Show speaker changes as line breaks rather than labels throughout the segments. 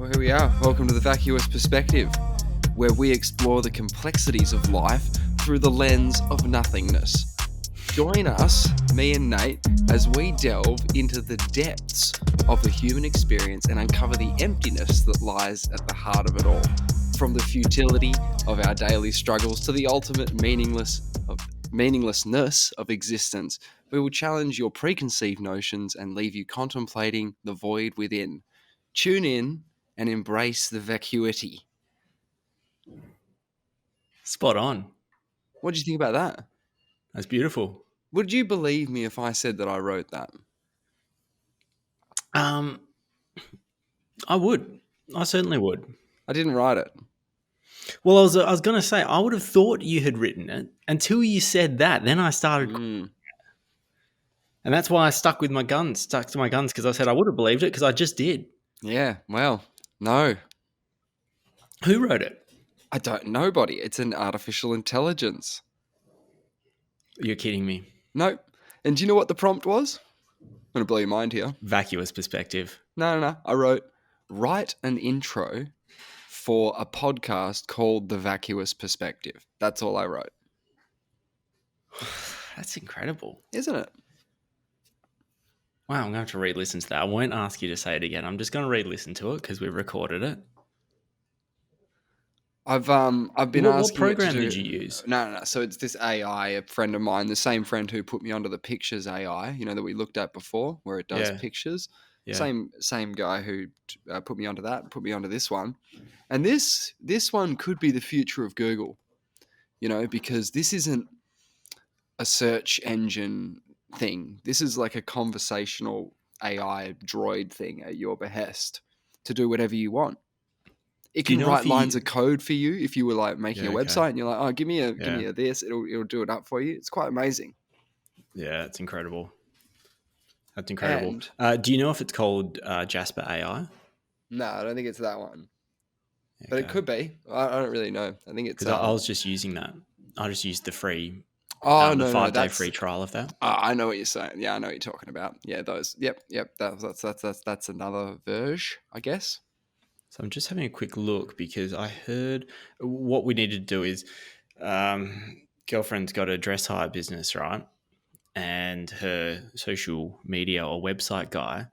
Well, here we are. Welcome to the Vacuous Perspective, where we explore the complexities of life through the lens of nothingness. Join us, me and Nate, as we delve into the depths of the human experience and uncover the emptiness that lies at the heart of it all. From the futility of our daily struggles to the ultimate meaninglessness of existence, we will challenge your preconceived notions and leave you contemplating the void within. Tune in and embrace the vacuity.
Spot on.
What did you think about that?
That's beautiful.
Would you believe me if I said that I wrote that?
I would. I certainly would.
I didn't write it.
Well, I was going to say, I would have thought you had written it until you said that. Then I started. And that's why I stuck to my guns, because I said I would have believed it because I just did.
Yeah, well, no.
Who wrote it?
I don't. Nobody. It's an artificial intelligence.
You're kidding me.
Nope. And do you know what the prompt was? I'm going to blow your mind here.
Vacuous perspective.
No. I wrote, write an intro for a podcast called The Vacuous Perspective. That's all I wrote.
That's incredible.
Isn't it?
Wow, I'm going to have to re-listen to that. I won't ask you to say it again. I'm just going to re-listen to it because we've recorded it.
I've been asking.
What program did you use?
No. So it's this AI, a friend of mine, the same friend who put me onto the pictures AI, that we looked at before, where it does pictures. Yeah. Same guy who put me onto that, put me onto this one, and this one could be the future of Google, because this isn't a search engine thing. This is like a conversational AI droid thing at your behest to do whatever you want. It can write lines of code for you if you were like making a website and you're like, oh, give me a this. It'll do it up for you. It's quite amazing.
Yeah, it's incredible. That's incredible. And, do you know if it's called Jasper AI?
No, I don't think it's that one. Okay. But it could be. I don't really know. I think it's.
Because I was just using that. I just used the free.
Oh
the 5-day free trial of that.
I know what you're saying. Yeah, I know what you're talking about. Yeah, those. Yep. That's another version, I guess.
So I'm just having a quick look because I heard what we need to do is girlfriend's got a dress hire business, right? And her social media or website guy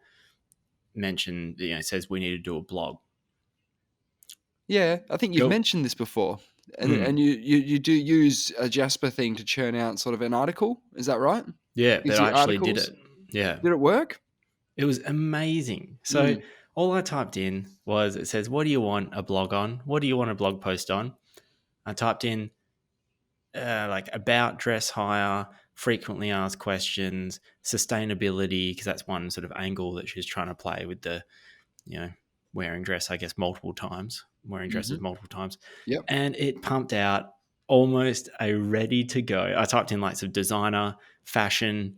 mentioned, says we need to do a blog.
Yeah, I think you've mentioned this before. And you do use a Jasper thing to churn out sort of an article. Is that right?
Yeah, but I actually did it. Yeah.
Did it work?
It was amazing. So all I typed in was, it says, what do you want a blog on? What do you want a blog post on? I typed in about dress hire, frequently asked questions, sustainability, because that's one sort of angle that she's trying to play with the, wearing dress, I guess, wearing dresses multiple times.
Yep.
And it pumped out almost a ready to go. I typed in like some designer, fashion,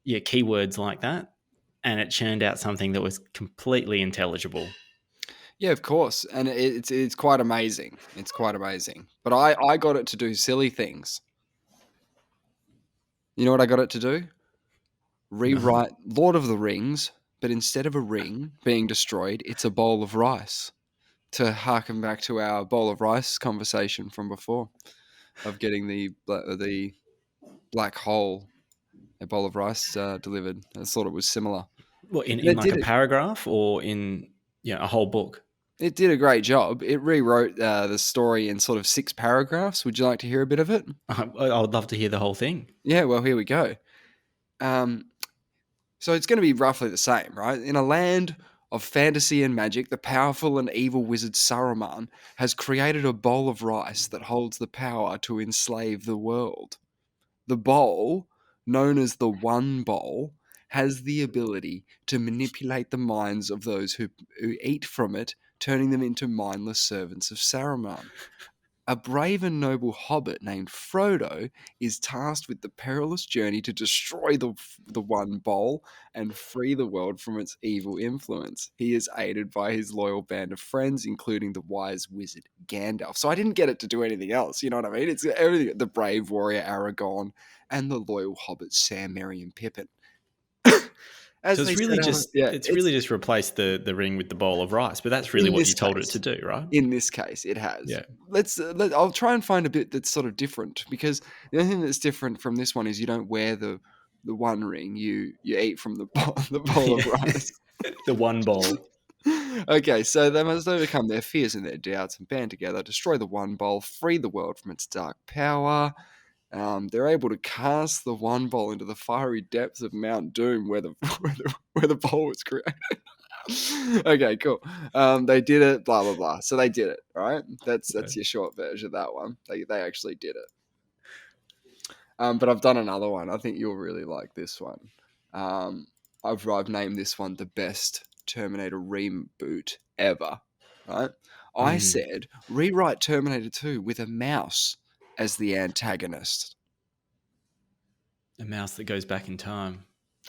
keywords like that. And it churned out something that was completely intelligible.
Yeah, of course. And it's quite amazing. It's quite amazing. But I got it to do silly things. You know what I got it to do? Rewrite Lord of the Rings, but instead of a ring being destroyed, it's a bowl of rice. To harken back to our bowl of rice conversation from before, of getting the black hole, a bowl of rice delivered. I thought it was similar.
What, in like a paragraph or in a whole book?
It did a great job. It rewrote the story in sort of 6 paragraphs. Would you like to hear a bit of it?
I would love to hear the whole thing.
Yeah, well, here we go. So it's going to be roughly the same, right? In a land of fantasy and magic, the powerful and evil wizard Saruman has created a bowl of rice that holds the power to enslave the world. The bowl, known as the One Bowl, has the ability to manipulate the minds of those who eat from it, turning them into mindless servants of Saruman. A brave and noble hobbit named Frodo is tasked with the perilous journey to destroy the One Bowl and free the world from its evil influence. He is aided by his loyal band of friends, including the wise wizard Gandalf. So I didn't get it to do anything else, you know what I mean? It's everything, the brave warrior Aragorn and the loyal hobbit Sam, Merry and Pippin.
So
as they set out.
it's really just replaced the ring with the bowl of rice, but that's really
In
what
this
you told it to
case.
do, right?
In this case, it has.
Yeah.
I'll try and find a bit that's sort of different, because the only thing that's different from this one is you don't wear the one ring. You eat from the the bowl of
Yeah.
rice.
The one bowl.
Okay, so they must overcome their fears and their doubts and band together, destroy the one bowl, free the world from its dark power. They're able to cast the one bowl into the fiery depths of Mount Doom, where the where the bowl was created. Okay, cool. They did it. Blah blah blah. So they did it. Right.
Yeah.
That's your short version of that one. They actually did it. But I've done another one. I think you'll really like this one. Um, I've named this one the best Terminator reboot ever. Right. I
Mhm.
said rewrite Terminator 2 with a mouse as the antagonist.
A mouse that goes back in time.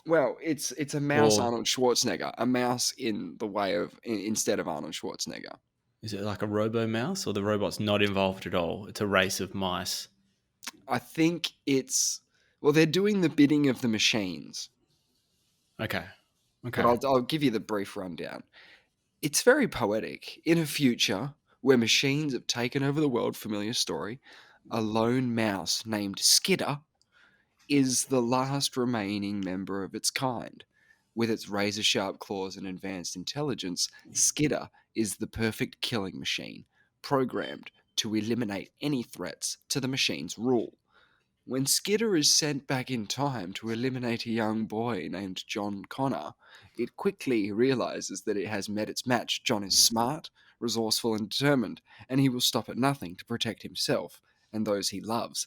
Well, it's a mouse
Or
Arnold Schwarzenegger, a mouse in the way of instead of Arnold Schwarzenegger.
is it like a robo mouse, or the robot's not involved at all? It's a race of mice.
I think it's well, they're doing the bidding of the machines,
Okay.
but
Okay.
I'll give you the brief rundown. It's very poetic. In a future where machines have taken over the world familiar story, a lone mouse named Skidder is the last remaining member of its kind. With its razor sharp claws and advanced intelligence, Skidder is the perfect killing machine, programmed to eliminate any threats to the machine's rule. When Skidder is sent back in time to eliminate a young boy named John Connor, it quickly realizes that it has met its match. John is smart, resourceful, and determined, and he will stop at nothing to protect himself and those he loves.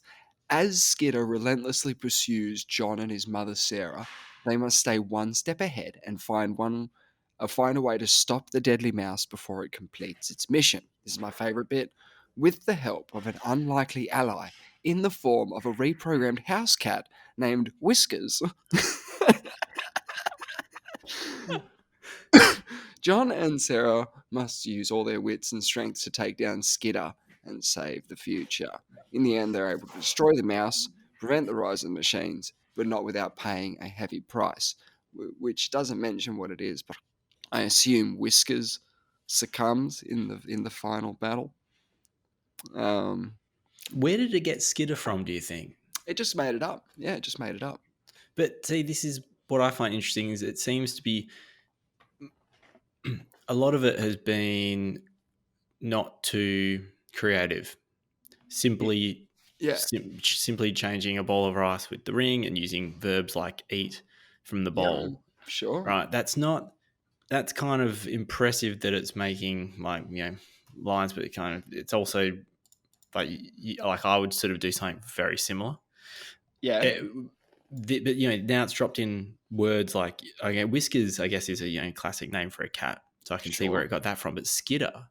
As Skidder relentlessly pursues John and his mother Sarah, they must stay one step ahead and find a way to stop the deadly mouse before it completes its mission. This is my favorite bit. With the help of an unlikely ally in the form of a reprogrammed house cat named Whiskers, John and Sarah must use all their wits and strengths to take down Skidder and save the future. In the end, they're able to destroy the mouse, prevent the rise of the machines, but not without paying a heavy price, which doesn't mention what it is, but I assume Whiskers succumbs in the final battle. Um,
Where did it get Skidder from, do you think?
it just made it up. Yeah, it just made it up.
But see, this is what I find interesting is it seems to be a lot of it has been not too creative. Simply
Yeah,
simply changing a bowl of rice with the ring and using verbs like eat from the
yeah, man.
bowl.
Sure.
Right. That's kind of impressive that it's making like, lines, but it's also like, like I would sort of do something very similar.
Yeah,
It, but now it's dropped in words like, okay, Whiskers, I guess, is a classic name for a cat, so I can see where
sure.
it got that from. But Skidder,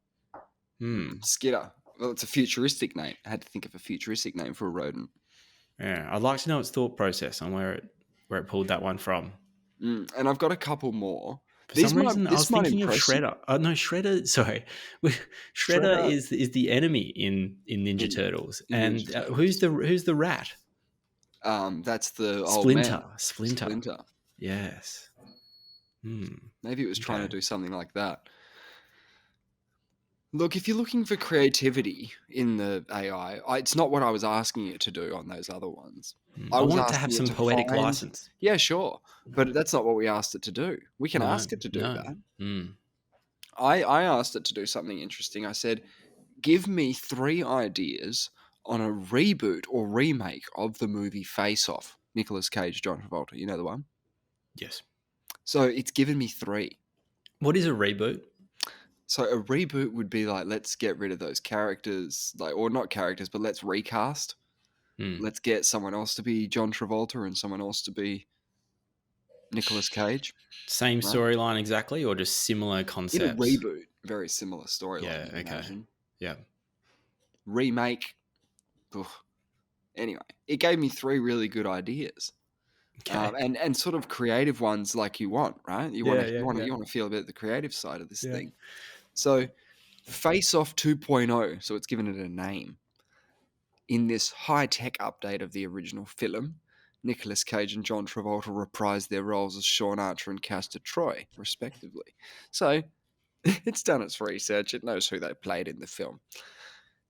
Skidder. Well, it's a futuristic name. I had to think of a futuristic name for a rodent.
yeah, I'd like to know its thought process on where it pulled that one from.
And I've got a couple more.
For some reason, I
This
was
might
thinking of
impress you.
Shredder. Oh no, Shredder. Sorry, Shredder
Shredder
is the enemy in Ninja
in
Turtles,
in Ninja
and
Turtles.
who's the rat?
That's the old man,
Splinter.
Splinter.
Yes. Hmm.
Maybe it was trying to
Okay.
do something like that. Look, if you're looking for creativity in the AI, it's not what I was asking it to do on those other ones. I
I
was
want it to have
asking it
some
to
poetic
find,
license.
yeah, sure, but that's not what we asked it to do. We can
No,
ask it to do
no.
that.
Hmm.
I asked it to do something interesting. I said, give me 3 ideas on a reboot or remake of the movie Face Off. Nicolas Cage, John Travolta. You know the one?
Yes.
So it's given me 3.
What is a reboot?
So a reboot would be like, let's get rid of those characters, like, or not characters, but let's recast.
Hmm.
Let's get someone else to be John Travolta and someone else to be Nicolas Cage,
Same
right?
storyline exactly, or just similar
In a
concepts?
reboot, very similar storyline,
Yeah.
you'd
Okay.
imagine.
Yeah.
Remake, ugh. Anyway, it gave me 3 really good ideas.
Okay.
And sort of creative ones like you want, right?
Yeah. Yeah. Yeah.
You want to feel a bit of the creative side of this
Yeah.
thing. So Face Off 2.0, so it's given it a name. In this high-tech update of the original film, Nicolas Cage and John Travolta reprised their roles as Sean Archer and Castor Troy, respectively. So, it's done its research, it knows who they played in the film.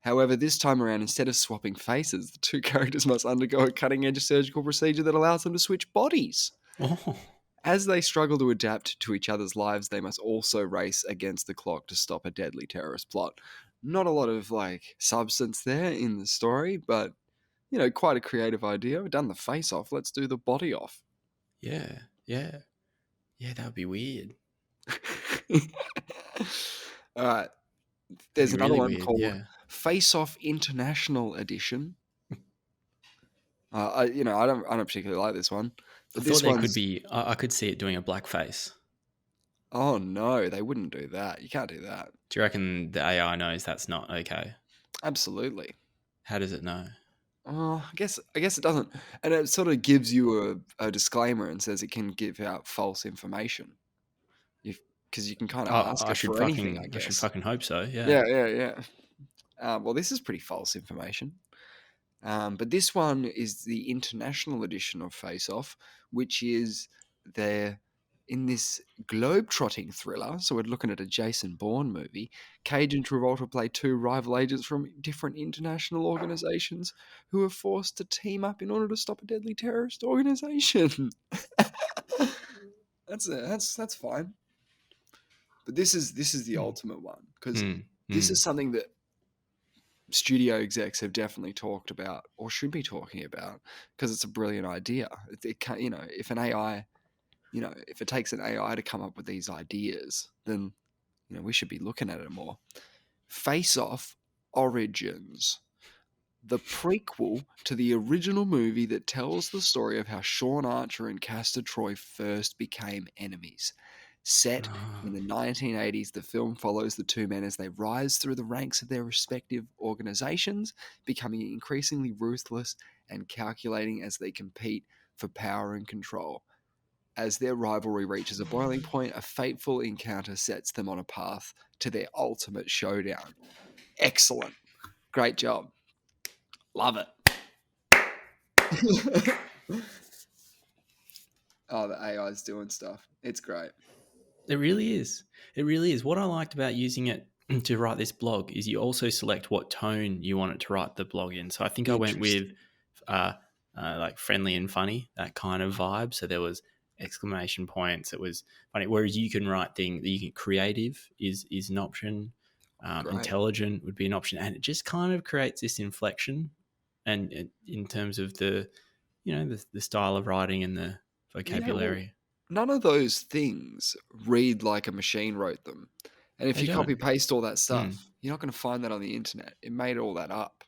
However, this time around, instead of swapping faces, the two characters must undergo a cutting edge surgical procedure that allows them to switch bodies.
Oh,
As they struggle to adapt to each other's lives, they must also race against the clock to stop a deadly terrorist plot. Not a lot of substance there in the story, but quite a creative idea. We've done the face off, let's do the body off.
yeah, yeah, yeah. That would be weird.
All right,
That'd
there's
be
another
really
one
weird.
called
Yeah.
Face Off International Edition. I don't particularly like this one,
I
but
thought
this
there could
one's.
be. I could see it doing a blackface.
Oh no, they wouldn't do that. You can't do that.
Do you reckon the AI knows that's not okay?
Absolutely.
How does it know?
Oh, I guess it doesn't, and it sort of gives you a disclaimer and says it can give out false information. Because you can kind of ask
I
it
should
for anything, I
I should
guess.
fucking hope so. Yeah.
Yeah, yeah, yeah. Well, this is pretty false information. But this one is the international edition of Face Off, which is their in this globe-trotting thriller. So we're looking at a Jason Bourne movie. Cage and Travolta play two rival agents from different international organizations who are forced to team up in order to stop a deadly terrorist organization. That's fine. But this is the
Mm.
ultimate one because
Mm.
this
Mm.
is something that studio execs have definitely talked about or should be talking about because it's a brilliant idea. It can, if an AI, if it takes an AI to come up with these ideas, then we should be looking at it more. Face Off Origins, the prequel to the original movie that tells the story of how Sean Archer and Castor Troy first became enemies. Set in
Ah.
the 1980s, the film follows the two men as they rise through the ranks of their respective organizations, becoming increasingly ruthless and calculating as they compete for power and control. As their rivalry reaches a boiling point, a fateful encounter sets them on a path to their ultimate showdown. Excellent. Great job. Love it. Oh, the AI's doing stuff. It's great.
It really is. It really is. What I liked about using it to write this blog is you also select what tone you want it to write the blog in. So I think I went with
Interesting.
like friendly and funny, that kind of vibe. So there was exclamation points. It was funny. Whereas you can write things. You can creative is an option.
Great.
Intelligent would be an option, and it just kind of creates this inflection, and in terms of the style of writing and the
Yeah, well,
vocabulary.
none of those things read like a machine wrote them. And if
They
you copy
don't.
paste all that
Mm.
stuff, you're not going to find that on the internet. It made all that up.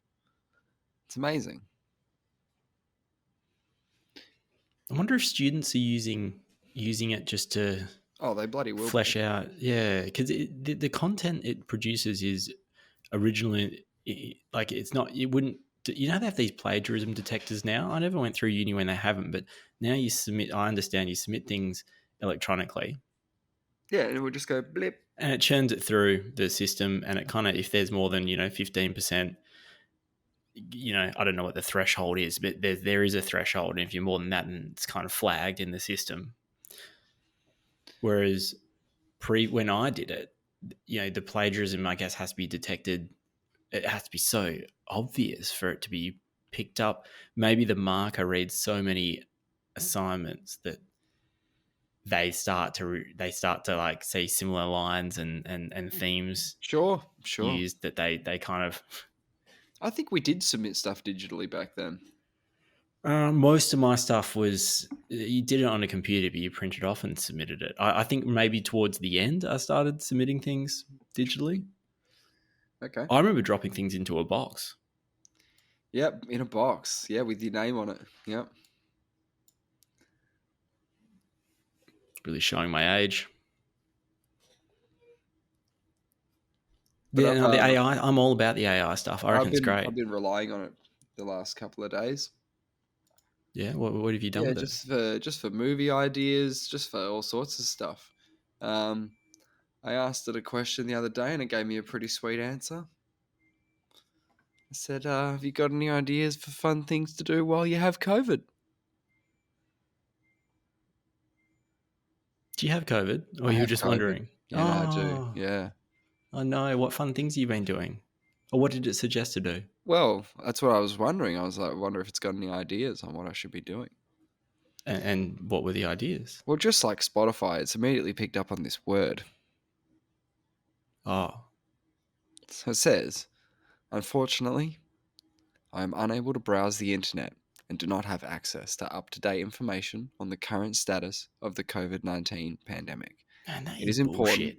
It's amazing.
I wonder if students are using it just to
Oh, they bloody will
flesh
be.
out. Yeah, because the content it produces is originally like it's not. It wouldn't. They have these plagiarism detectors now. I never went through uni when they haven't, but now you submit. I understand you submit things electronically,
Yeah, and it would just go blip.
and it churns it through the system, and it kind of if there's more than 15%. I don't know what the threshold is, but there is a threshold, and if you're more than that, then it's kind of flagged in the system. Whereas when I did it, the plagiarism I guess has to be detected. It has to be so obvious for it to be picked up. Maybe the marker reads so many assignments that they start to like see similar lines and themes
Sure, sure.
used that they kind of.
I think we did submit stuff digitally back then.
Most of my stuff was you did it on a computer, but you printed off and submitted it. I think maybe towards the end I started submitting things digitally.
Okay.
I remember dropping things into a box.
Yep, in a box. Yeah, with your name on it. Yep.
Really showing my age.
But
Yeah, no, the AI. I'm all about the AI stuff. I
I've
reckon it's
been
great.
I've been relying on it the last couple of days.
Yeah, what have you done
Yeah,
with it?
just for movie ideas, just for all sorts of stuff. Um, I asked it a question the other day, and it gave me a pretty sweet answer. I said, "Have you got any ideas for fun things to do while you have COVID?"
Do you have COVID, or
I
you were
have
just
COVID.
wondering?
Yeah, no, I do.
Oh,
Yeah.
oh no! What fun things have you been doing, or what did it suggest to do?
Well, that's what I was wondering. I was like, I wonder if it's got any ideas on what I should be doing.
And what were the ideas?
Well, just like Spotify, it's immediately picked up on this word.
Oh,
So it says, unfortunately, I am unable to browse the internet and do not have access to up-to-date information on the current status of the COVID-19 pandemic.
man, that
It
is
is important
bullshit.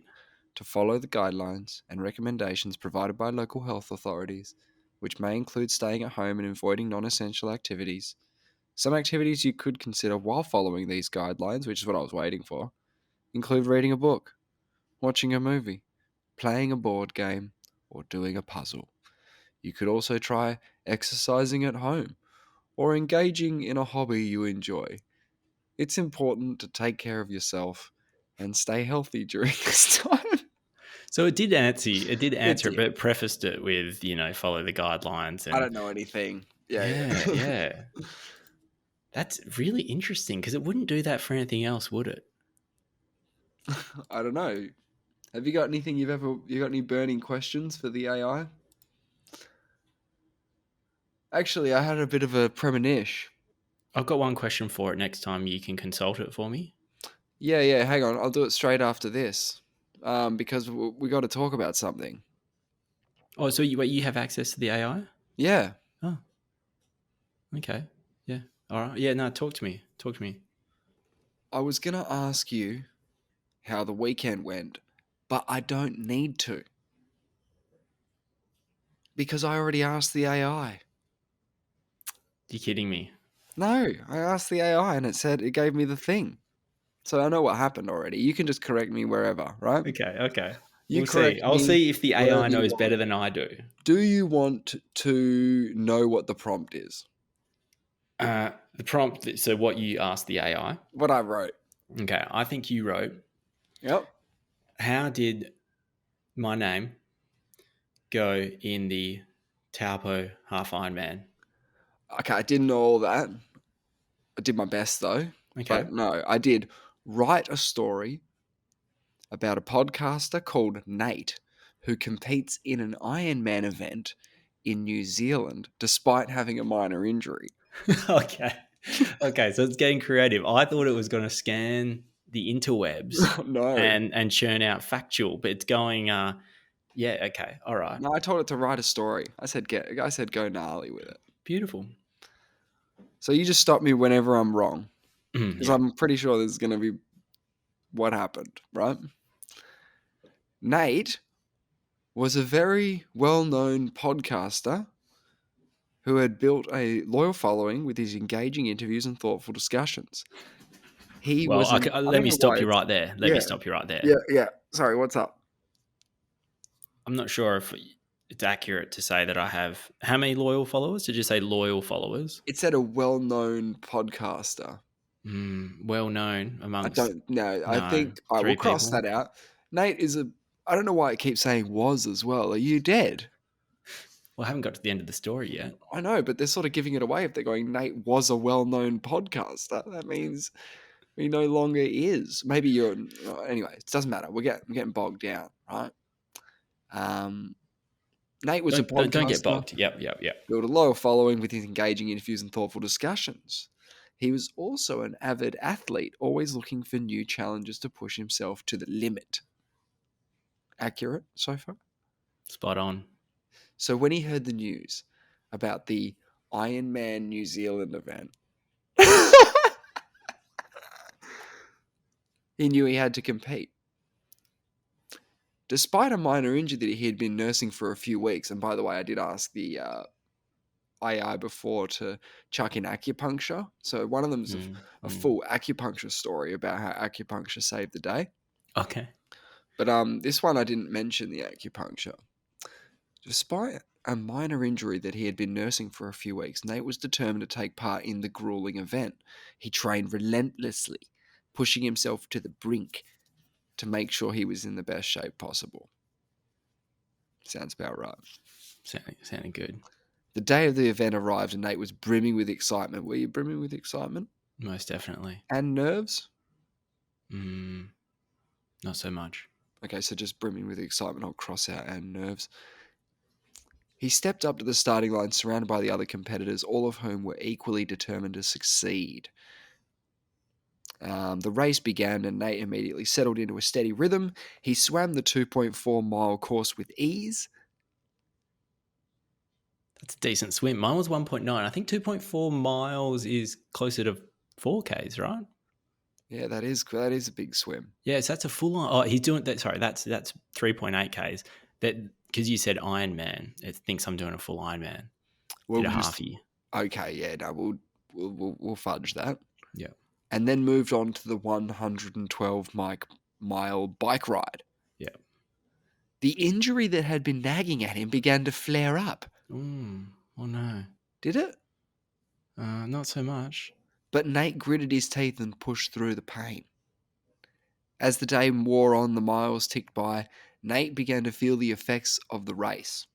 to follow the guidelines and recommendations provided by local health authorities, which may include staying at home and avoiding non-essential activities. Some activities you could consider while following these guidelines, which is what I was waiting for, include reading a book, watching a movie, playing a board game, or doing a puzzle. You could also try exercising at home or engaging in a hobby you enjoy. It's important to take care of yourself and stay healthy during this time.
So it did answer. It did
It
answer,
did.
but prefaced it with follow the guidelines
I
and
don't know anything. Yeah,
yeah,
yeah.
yeah. That's really interesting because it wouldn't do that for anything else, would it?
I don't know. Have you got anything you got any burning questions for the AI? Actually, I had a bit of a premonition.
I've got one question for it next time you can consult it for me.
Yeah, yeah, hang on. I'll do it straight after this. Because we got to talk about something.
Oh, so you have access to the AI?
Yeah.
Oh, okay. Yeah. All right. Yeah, no, talk to me. Talk to me.
I was going to ask you how the weekend went, but I don't need to. Because I already asked the AI.
You kidding me?
No, I asked the AI and it gave me the thing. So I know what happened already. You can just correct me wherever, right?
Okay, okay.
You
We'll see.
correct
I'll
me
see if the
wherever
AI
you
knows
want.
better than I do.
Do you want to know what the prompt is?
The prompt, so what you asked the AI.
What I wrote.
Okay, I think you wrote,
Yep.
how did my name go in the Taupo Half Ironman?
Okay, I didn't know all that. I did my best though.
Okay.
But no, I did write a story about a podcaster called Nate who competes in an Ironman event in New Zealand despite having a minor injury.
Okay. Okay, so it's getting creative. I thought it was going to scan the interwebs
No.
and churn out factual, but it's going yeah, okay. All right.
No, I told it to write a story. I said go gnarly with it.
Beautiful.
So you just stop me whenever I'm wrong. Because
Yeah.
I'm pretty sure this is going to be what happened, right? Nate was a very well-known podcaster who had built a loyal following with his engaging interviews and thoughtful discussions. He
Well,
was an I
let
don't
me
know why
stop you
it's
right there. Let me
yeah.
stop you right there.
Yeah, yeah. Sorry, what's up?
I'm not sure if it's accurate to say that I have how many loyal followers? Did you say loyal followers?
It said a well-known podcaster.
Well known
I
amongst
don't know. I
no
think I will
three
cross
people.
that out. Nate is a I don't know why it keeps saying was as well. Are you dead?
Well, I haven't got to the end of the story yet.
I know, but they're sort of giving it away if they're going, Nate was a well known podcaster. That means he no longer is. Maybe you're. Anyway, it doesn't matter. I'm getting bogged down, right? Um, Nate was a
Don't get
podcaster,
bogged. Yep.
built a loyal following with his engaging interviews and thoughtful discussions. He was also an avid athlete, always looking for new challenges to push himself to the limit. Accurate so far?
Spot on.
So when he heard the news about the Ironman New Zealand event, he knew he had to compete. Despite a minor injury that he had been nursing for a few weeks, and by the way, I did ask the AI before to chuck in acupuncture. So one of them is a full acupuncture story about how acupuncture saved the day.
Okay.
But this one I didn't mention the acupuncture. Despite a minor injury that he had been nursing for a few weeks, Nate was determined to take part in the grueling event. He trained relentlessly, pushing himself to the brink to make sure he was in the best shape possible. Sounds about right.
Sounding good.
The day of the event arrived and Nate was brimming with excitement. Were you brimming with excitement?
Most definitely.
And nerves?
Not so much.
Okay, so just brimming with excitement, I'll cross out and nerves. He stepped up to the starting line surrounded by the other competitors, all of whom were equally determined to succeed. The race began and Nate immediately settled into a steady rhythm. He swam the 2.4-mile course with ease.
That's a decent swim. Mine was 1.9. I think 2.4 miles is closer to 4Ks, right?
Yeah, that is a big swim.
Yeah, so that's a full on. Oh, he's doing that. Sorry, that's 3.8Ks. That because you said Ironman, it thinks I'm doing a full Ironman. Did a halfie.
Okay, yeah, no, we'll fudge that.
Yeah.
And then moved on to the 112-mile bike ride.
Yeah.
The injury that had been nagging at him began to flare up.
Oh no.
Did it?
Not so much.
But Nate gritted his teeth and pushed through the pain. As the day wore on, the miles ticked by, Nate began to feel the effects of the race.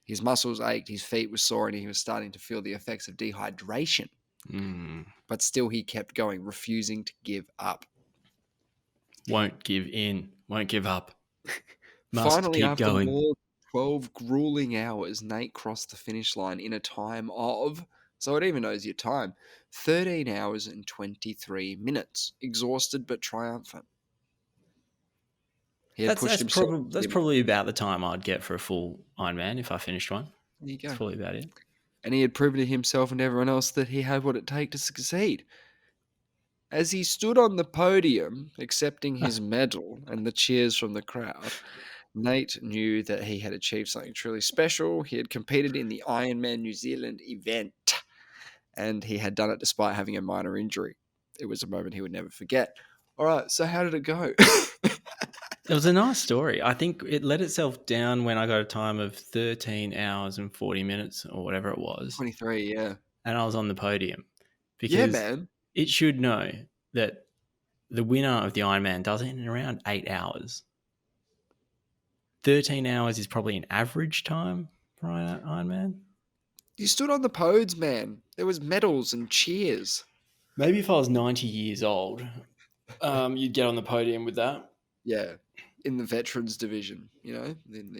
His muscles ached, his feet were sore, and he was starting to feel the effects of dehydration. But still he kept going, refusing to give up.
Won't give in. Won't give up. Must
Finally,
keep
after
going.
more than 12 grueling hours, Nate crossed the finish line in a time of, so it even knows your time, 13 hours and 23 minutes. Exhausted but triumphant. He had pushed himself.
That's probably about the time I'd get for a full Ironman if I finished one.
There you go.
That's probably about it.
And he had proven to himself and everyone else that he had what it takes to succeed. As he stood on the podium, accepting his medal and the cheers from the crowd, Nate knew that he had achieved something truly special. He had competed in the Ironman New Zealand event, and he had done it despite having a minor injury. It was a moment he would never forget. All right, so how did it go?
It was a nice story. I think it let itself down when I got a time of 13 hours and 40 minutes or whatever it was.
23, yeah.
And I was on the podium. Because
yeah, man.
It should know that the winner of the Ironman does it in around 8 hours. 13 hours is probably an average time for an Ironman.
You stood on the podes, man. There was medals and cheers.
Maybe if I was 90 years old, you'd get on the podium with that.
Yeah, in the veterans division, you know, in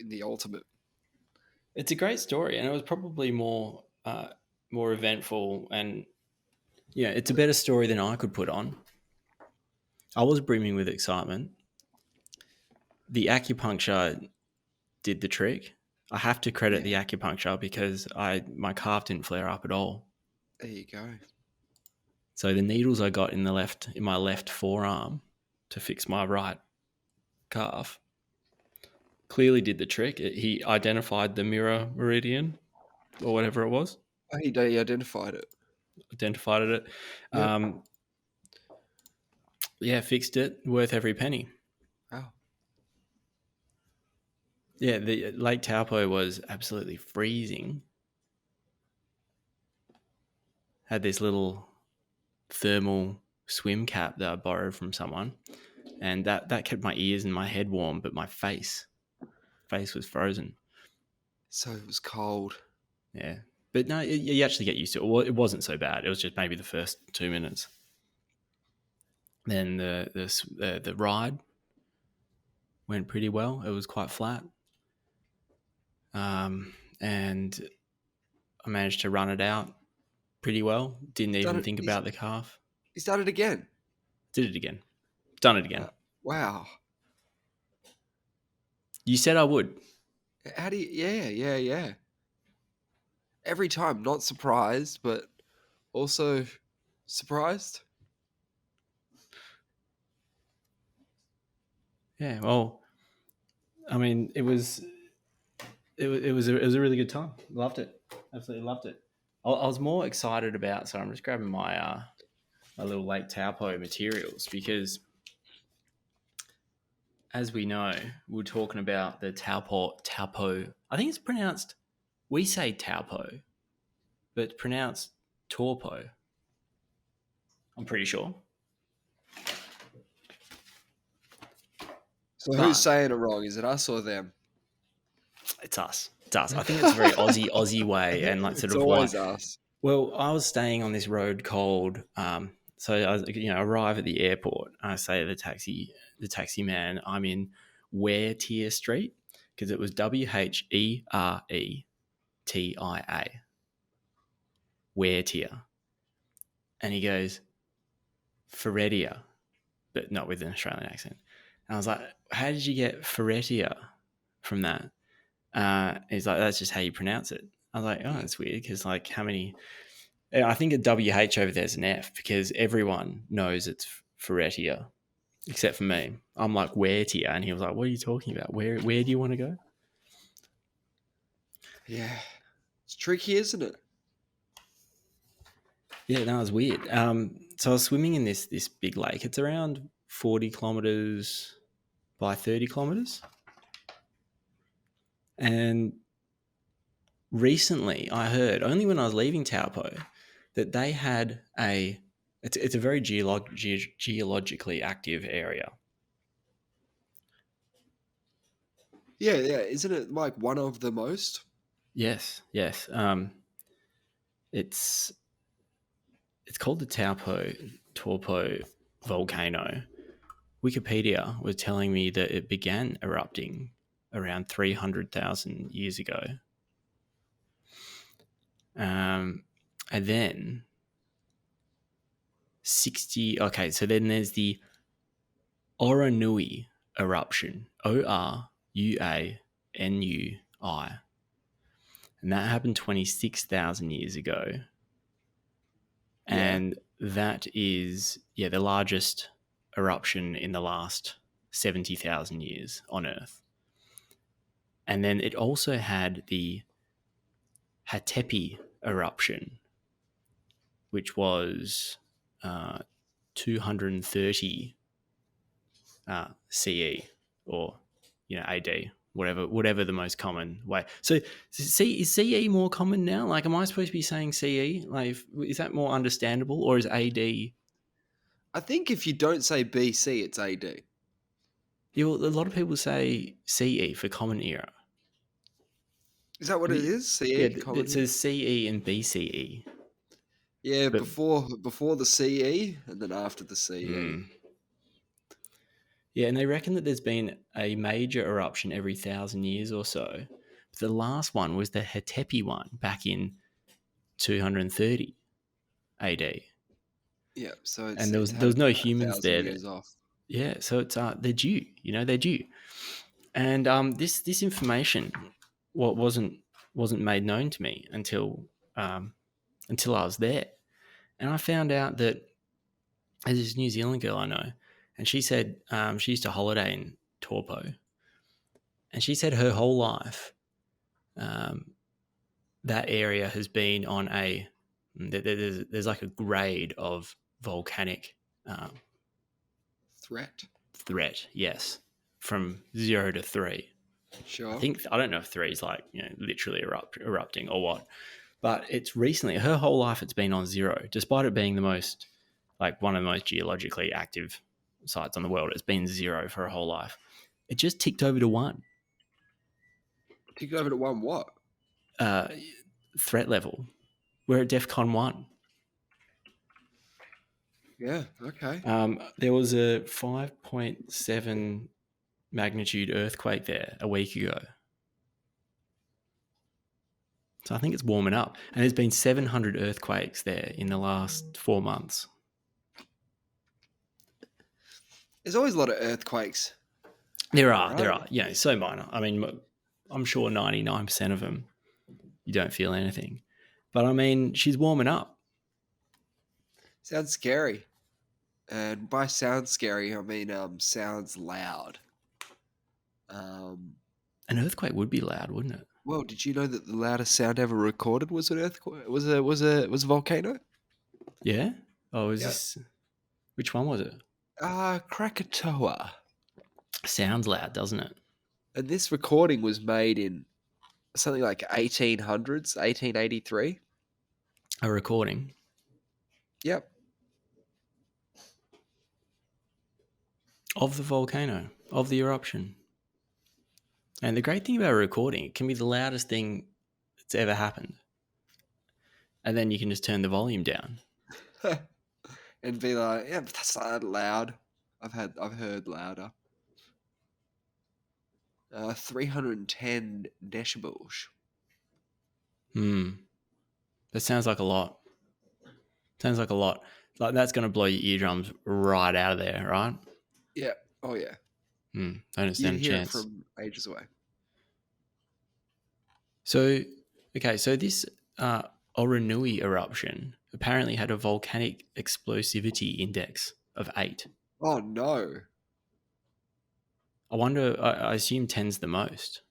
the ultimate.
It's a great story, and it was probably more eventful, and yeah, it's a better story than I could put on. I was brimming with excitement. The acupuncture did the trick. I have to credit the acupuncture because my calf didn't flare up at all.
There you go.
So the needles I got in my left forearm to fix my right calf clearly did the trick. He identified the mirror meridian or whatever it was.
Oh, he identified it.
Yep. Yeah, fixed it. Worth every penny.
Oh.
Yeah, the Lake Taupo was absolutely freezing. Had this little thermal swim cap that I borrowed from someone, and that kept my ears and my head warm, but my face was frozen.
So it was cold.
Yeah, but no, you actually get used to it. Well, it wasn't so bad. It was just maybe the first 2 minutes. Then the ride went pretty well. It was quite flat, and I managed to run it out pretty well. Didn't even think about the calf.
He started again.
Did it again. Done it again.
Wow.
You said I would.
How do you... Yeah. Every time, not surprised, but also surprised.
Yeah, well, I mean, it was a really good time. Loved it. Absolutely loved it. I was more excited about. So I'm just grabbing my little Lake Taupo materials because, as we know, we're talking about the Taupo. I think it's pronounced. We say Taupo, but it's pronounced Torpo. I'm pretty sure.
So who's saying it wrong? Is it us or them?
It's us. I think it's a very Aussie way, and like sort
it's
of
always us.
Well, I was staying on this road called So I arrive at the airport. And I say to the taxi man, I'm in Wheretier Street because it was Wheretia, Wheretier, and he goes Ferretia, but not with an Australian accent. And I was like, "How did you get Ferretia from that?" He's like, "That's just how you pronounce it." I was like, "Oh, that's weird because like how many?" I think a WH over there's an F because everyone knows it's Ferretia except for me. I'm like, Wheretier, and he was like, "What are you talking about? Where do you want to go?"
Yeah. It's tricky, isn't it?
Yeah, that was weird. So I was swimming in this big lake. It's around 40 kilometers by 30 kilometers, and recently I heard only when I was leaving Taupo that they had a. It's a very geologically active area.
Yeah, yeah. Isn't it like one of the most?
Yes, yes. It's it's called the Taupo volcano. Wikipedia was telling me that it began erupting around 300,000 years ago. And then 60, okay, so then there's the Oranui eruption, Oruanui, and that happened 26,000 years ago.
Yeah.
And that is, yeah, the largest eruption in the last 70,000 years on Earth. And then it also had the Hatepi eruption, which was 230 CE or AD, whatever the most common way. So is CE more common now? Like, am I supposed to be saying CE? Like, is that more understandable, or is AD?
I think if you don't say BC, it's AD.
A lot of people say CE for Common Era.
Is that what it is?
Yeah,
CE, common
it
era?
says CE and BCE,
Yeah,
but
before the CE and then after the CE.
mm, yeah, and they reckon that there's been a major eruption every 1,000 years or so. But the last one was the Hatepi one back in 230 AD,
Yeah, so
and there
it
was
had
no
about a
humans
thousand
there.
years off.
Yeah, so it's they're due. They're due, and this information wasn't made known to me um, until I was there, and I found out that there's this New Zealand girl I know, and she said she used to holiday in Taupo, and she said her whole life um, that area has been on there's like a grade of volcanic um,
Threat.
threat. Yes, from 0 to 3.
Sure.
I don't know if 3 is like literally erupting or what, but it's recently her whole life it's been on 0, despite it being one of the most geologically active sites on the world. It's been 0 for her whole life. It just ticked over to 1.
Kick it over to one what?
Uh, Threat level. We're at DEFCON 1.
Yeah, okay.
There was a 5.7 magnitude earthquake there a week ago. So I think it's warming up. And there's been 700 earthquakes there in the last 4 months.
There's always a lot of earthquakes.
There
Right?
are. So minor. I mean, I'm sure 99% of them you don't feel anything. But I mean, she's warming up.
Sounds scary. And by sounds scary, I mean sounds loud. Um,
An earthquake would be loud, wouldn't it?
well, did you know that the loudest sound ever recorded was an earthquake? Was a volcano?
Yeah? Oh, is
Yeah.
this. Which one was it?
Krakatoa.
Sounds loud, doesn't it?
And this recording was made in something like 1800s, 1883.
A recording
Yep.
of the volcano, of the eruption. And the great thing about a recording, it can be the loudest thing that's ever happened. And then you can just turn the volume down.
and be like, yeah, but that's not loud. I've heard louder. 310 decibels.
That sounds like a lot. Sounds like a lot. Like that's going to blow your eardrums right out of there, right?
Yeah. Oh yeah.
I don't
You'd
stand a
hear it
chance.
from ages away.
So, okay, so this Oranui eruption apparently had a volcanic explosivity index of 8.
Oh no.
I wonder, I assume 10's the most.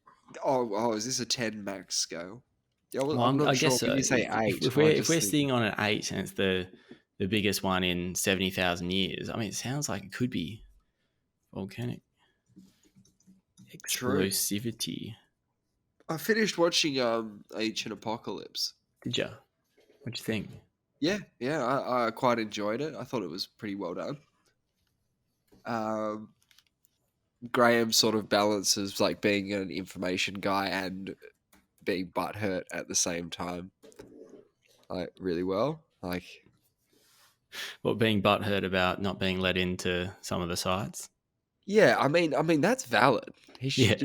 Oh, is this a 10 max scale? Yeah, well,
Well,
I'm not
I
sure.
guess
When
so.
you say
If,
8,
if
I
we're if
just
we're
think
sitting on an 8 and it's the biggest one in 70,000 years, I mean, it sounds like it could be volcanic
true.
explosivity.
I finished watching Ancient Apocalypse.
Did ya? What'd you think?
Yeah, I quite enjoyed it. I thought it was pretty well done. Um, Graham sort of balances like being an information guy and being butthurt at the same time, like really well. Like,
What, being butthurt about not being let into some of the sites?
yeah, I mean that's valid. He
Yeah,
should,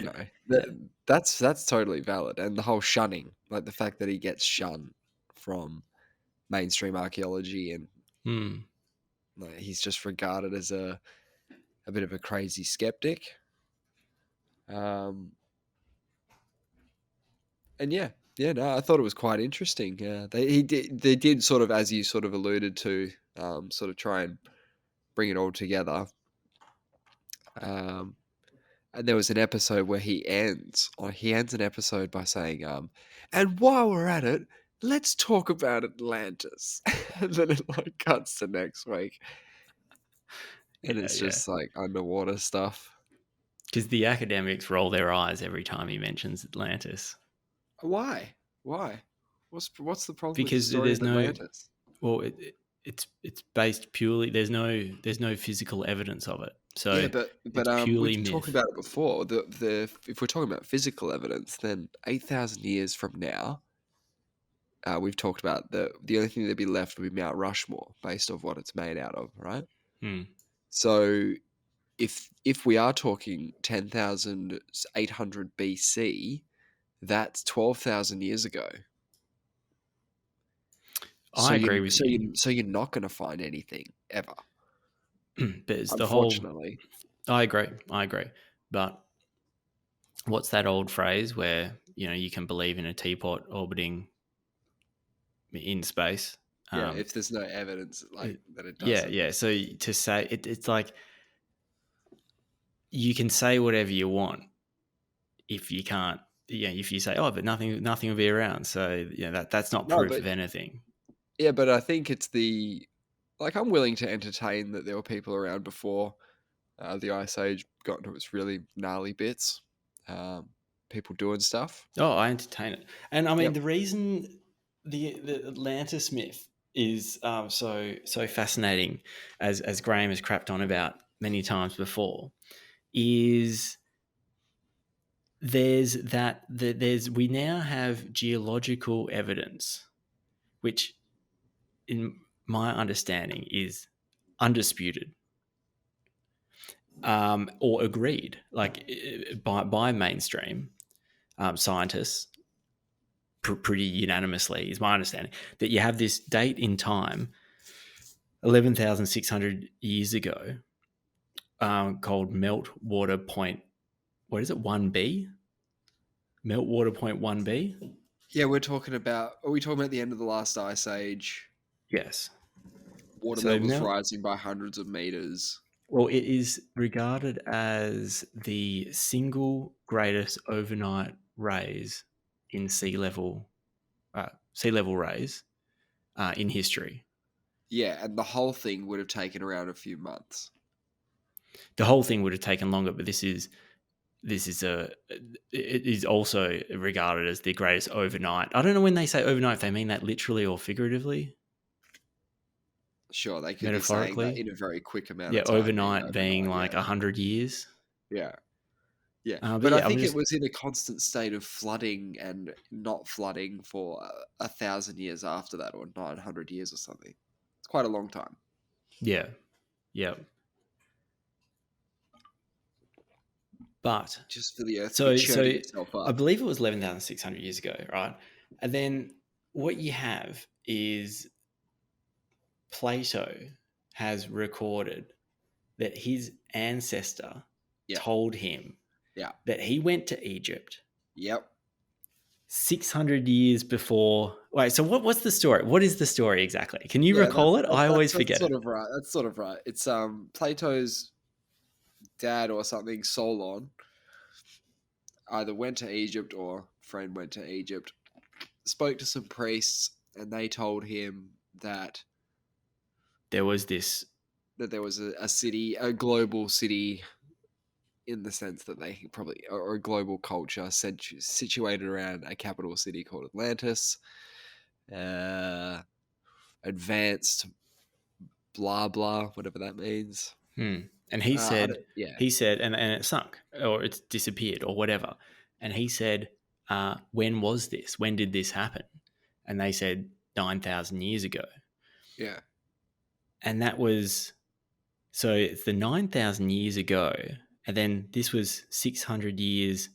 yeah.
that's totally valid. And the whole shunning, like the fact that he gets shunned from mainstream archaeology, and
Hmm.
like, he's just regarded as a bit of a crazy skeptic. Um, and yeah, no, I thought it was quite interesting. Yeah, they did sort of, as you sort of alluded to, sort of try and bring it all together. Um, and there was an episode where he ends an episode by saying, and while we're at it, let's talk about Atlantis. And then it like cuts to next week, and
Yeah,
it's
yeah.
just like underwater stuff.
Because the academics roll their eyes every time he mentions Atlantis.
Why? Why? What's the problem with the
Because
story
there's
of
no,
Atlantis?
well, it's based purely. There's no physical evidence of it,
Yeah,
so
but
it's purely
we've talked
myth.
about it before. The if we're talking about physical evidence, then 8,000 years from now, we've talked about the only thing that'd be left would be Mount Rushmore, based off what it's made out of, right?
Hmm.
So if we are talking 10,800 BC, that's 12,000 years ago. So
I agree with you,
you're not going to find anything ever,
but it's the whole.
unfortunately.
I agree. I agree, but what's that old phrase where you can believe in a teapot orbiting in space?
Yeah,
Um,
if there's no evidence like
it-
that it
yeah,
doesn't.
yeah. So to say it's like you can say whatever you want if you can't. Yeah, if you say, "Oh, but nothing will be around," so that's not
No,
proof
but
of anything.
yeah, but I think it's like I'm willing to entertain that there were people around before the Ice Age got into its really gnarly bits. Um, People doing stuff.
Oh, I entertain it, and I mean
Yep.
the reason the Atlantis myth is so fascinating, as Graham has crapped on about many times before, is there's we now have geological evidence, which in my understanding is undisputed, or agreed, like by mainstream scientists, pretty unanimously, is my understanding, that you have this date in time, 11,600 years ago, called meltwater point. What is it? 1B? Meltwater point 1B?
Yeah, we're talking about. Are we talking about the end of the last ice age?
Yes.
Water
So
levels rising by hundreds of meters.
well, it is regarded as the single greatest overnight raise in sea level raise in history.
Yeah, and the whole thing would have taken around a few months.
The whole thing would have taken longer, but it is also regarded as the greatest overnight. I don't know when they say overnight if they mean that literally or figuratively,
Sure, they could be saying that
metaphorically.
in a very quick amount
Yeah,
of time, being
overnight being
overnight.
like
Yeah,
100 years.
yeah, yeah.
But
But I
yeah, I'm
think it
just
was in a constant state of flooding and not flooding for 1,000 years after that, or 900 years or something. It's quite a long time.
Yeah. Yeah. But
just for the Earth to be
so
churning itself
I
up.
believe it was 11,600 years ago, right? And then what you have is Plato has recorded that his ancestor
Yeah,
told him
yeah,
that he went to Egypt
yep.
600 years before. Wait, so what's the story? What is the story exactly? Can you
Yeah,
recall it? I always
that's
forget
sort
it.
of right. That's sort of right. It's Plato's dad or something, Solon, either went to Egypt or friend went to Egypt, spoke to some priests, and they told him that
There was this.
there was a city, a global city, in the sense that they probably or a global culture situated around a capital city called Atlantis. Uh, advanced, blah blah, whatever that means.
Hmm. And he
I
said,
don't, yeah,
and it sunk or it's disappeared or whatever. And he said, when was this? When did this happen? And they said 9,000 years ago.
yeah,
And that was, so it's the 9,000 years ago. And then this was 600 years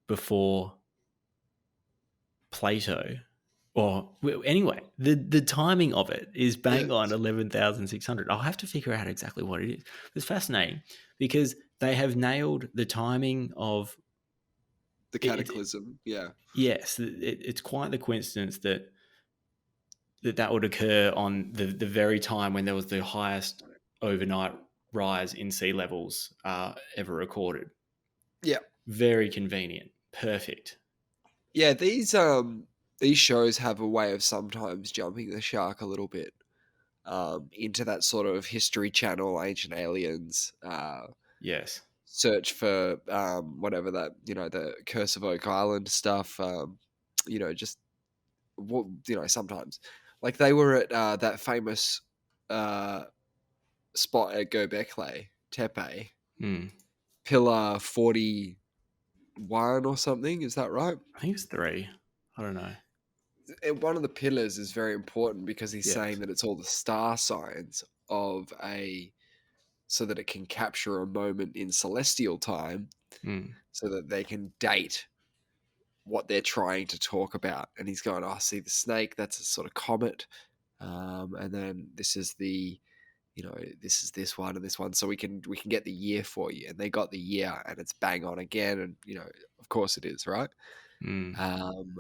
before Plato. Or anyway, the timing of it is
yeah.
bang on 11,600. I'll have to figure out exactly what it is. It's fascinating because they have nailed the timing of
The
it.
cataclysm. Yeah,
Yes, it's quite the coincidence that would occur on the very time when there was the highest overnight rise in sea levels ever recorded.
yeah,
Very convenient. Perfect.
yeah. These shows have a way of sometimes jumping the shark a little bit into that sort of History Channel, Ancient Aliens,
Yes.
search for whatever that the Curse of Oak Island stuff. Just what sometimes like they were at that famous uh, spot at Göbekli Tepe,
Hmm.
Pillar 41 or something. Is that right?
I think it's three. I don't know.
And one of the pillars is very important because he's saying
Yes.
that it's all the star signs of a so that it can capture a moment in celestial time
Hmm.
so that they can date what they're trying to talk about. And he's going, oh, see the snake, that's a sort of comet. And then this is this is this one and this one. So we can get the year for you. And they got the year and it's bang on again. And, of course it is, right?
Hmm.
Um,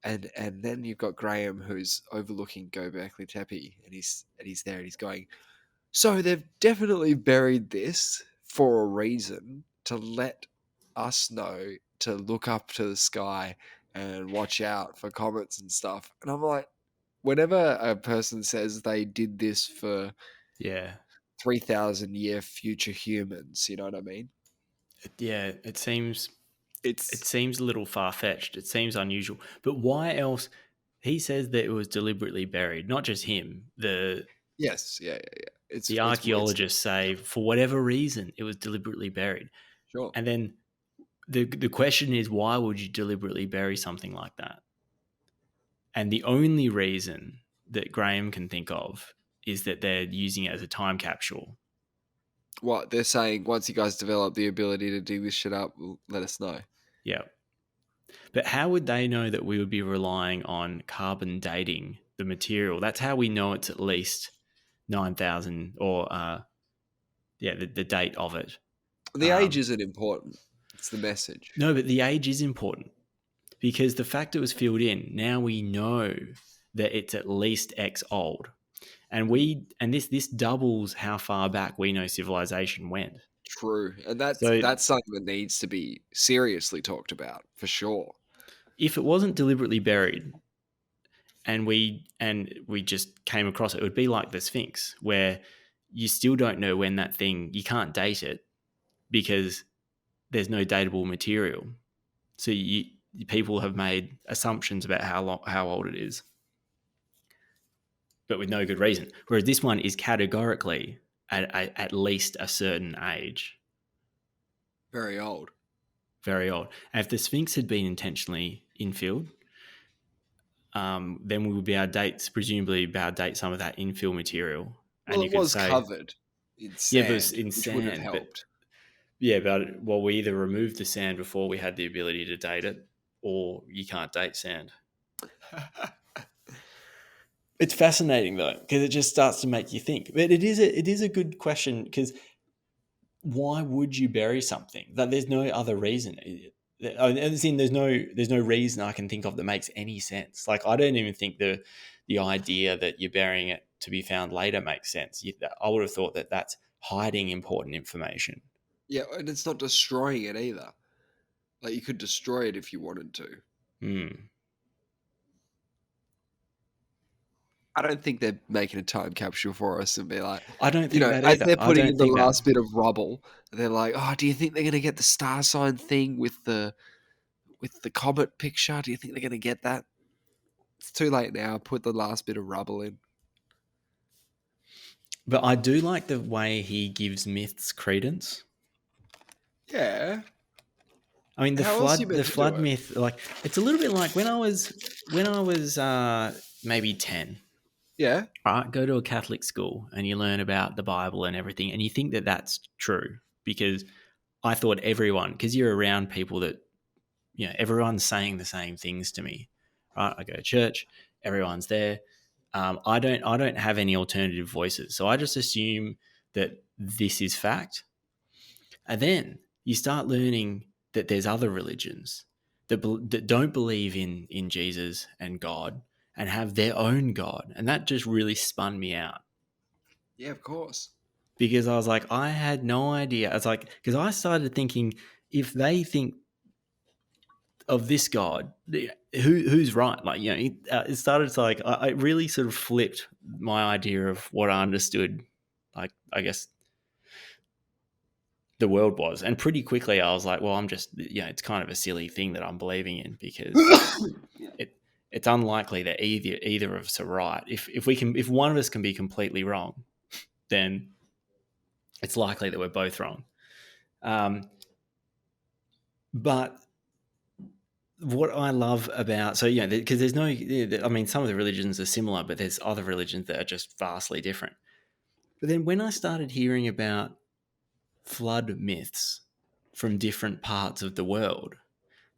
and then you've got Graham who's overlooking Gobekli Tepe and he's there and he's going, so they've definitely buried this for a reason to let us know to look up to the sky and watch out for comets and stuff. And I'm like, whenever a person says they did this for
Yeah.
3,000-year future humans, you know what I mean?
Yeah. It
It's
seems a little far fetched. It seems unusual. But why else? He says that it was deliberately buried. Not just him.
yes, yeah, yeah, yeah.
The
It's
archaeologists say for whatever reason it was deliberately buried.
sure.
And then the question is, why would you deliberately bury something like that? And the only reason that Graham can think of is that they're using it as a time capsule.
What they're saying, once you guys develop the ability to dig this shit up, let us know.
Yeah. But how would they know that we would be relying on carbon dating the material? That's how we know it's at least 9,000 or, the date of it.
The age
Um,
isn't important. It's the message.
no, but the age is important because the fact it was filled in, now we know that it's at least X old. And
Mm.
this doubles how far back we know civilization went.
True, and that's
So
that's something that needs to be seriously talked about for sure.
if it wasn't deliberately buried and we just came across it, it would be like the Sphinx, where you still don't know when that thing, you can't date it because there's no datable material. So people have made assumptions about how old it is, but with no good reason. Whereas this one is categorically at least a certain age,
Very old.
very old. And if the Sphinx had been intentionally infilled, then we would be able to date, presumably be able to date some of that infill material and
Well,
you
it
could
was
say,
covered in
yeah, but it's
sand,
in
which would have
sand. But
helped.
yeah, but well, we either removed the sand before we had the ability to date it, or you can't date sand. It's fascinating though, because it just starts to make you think. But it is a good question, because why would you bury something? That there's no other reason. As in, there's no reason I can think of that makes any sense. Like, I don't even think the idea that you're burying it to be found later makes sense. I would have thought that that's hiding important information.
Yeah, and it's not destroying it either. Like, you could destroy it if you wanted to.
Hmm.
I don't think they're making a time capsule for us and be like,
I don't think that
as
either.
they're
I
putting in
don't
the
think that.
last bit of rubble, they're like, "Oh, do you think they're gonna get the star sign thing with the comet picture? Do you think they're gonna get that?" It's too late now. Put the last bit of rubble in.
But I do like the way he gives myths credence.
Yeah.
I mean, the
How else are you
flood,
meant
the
to do
flood
it?
myth, like, it's a little bit like when I was maybe 10.
Yeah.
Right, go to a Catholic school and you learn about the Bible and everything, and you think that that's true, because I thought everyone, because you're around people that, everyone's saying the same things to me. Right, I go to church, everyone's there. I don't have any alternative voices, so I just assume that this is fact. And then you start learning that there's other religions that don't believe in Jesus and God, and have their own God, and that just really spun me out,
Yeah, of course.
because I was like, I had no idea. It's like, because I started thinking, if they think of this God, who's right? Like, it started to, like, I really sort of flipped my idea of what I understood, like, I guess, the world was. And pretty quickly I was like, well, I'm just, it's kind of a silly thing that I'm believing in, because it it's unlikely that either of us are right. If one of us can be completely wrong, then it's likely that we're both wrong. But what I love about, so, because there's no, I mean, some of the religions are similar, but there's other religions that are just vastly different. But then when I started hearing about flood myths from different parts of the world,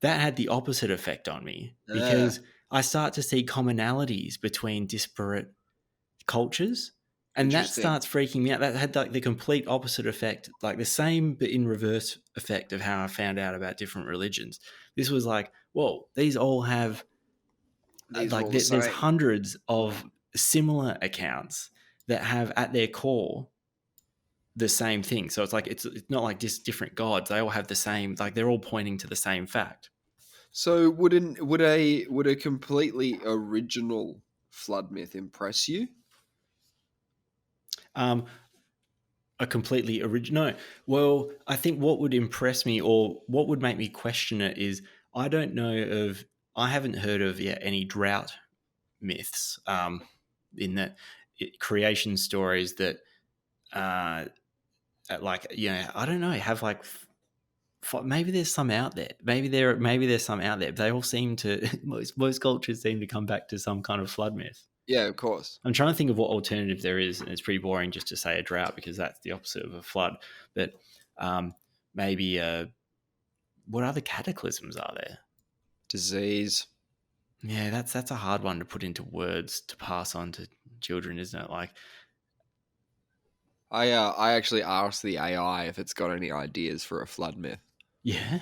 that had the opposite effect on me,
Ah,
because I start to see commonalities between disparate cultures, and that
interesting.
starts freaking me out. That had, like, the complete opposite effect, like the same but in reverse effect of how I found out about different religions. This was like, whoa, these all have,
These are
like,
all the
there's
same.
hundreds of similar accounts that have at their core the same thing. So it's like, it's not like just different gods. They all have the same, like, they're all pointing to the same fact.
So would a completely original flood myth impress you?
Um, a completely original. No. Well, I think what would impress me, or what would make me question it, is I don't know of, I haven't heard of yet any drought myths. In that, creation stories that, uh, like, I don't know, have like, maybe there's some out there. Maybe there's some out there. But they all seem to, most cultures seem to come back to some kind of flood myth.
Yeah, of course.
I'm trying to think of what alternative there is, and it's pretty boring just to say a drought, because that's the opposite of a flood. But, maybe, what other cataclysms are there?
Disease.
Yeah, that's a hard one to put into words to pass on to children, isn't it? Like,
I actually asked the AI if it's got any ideas for a flood myth,
yeah.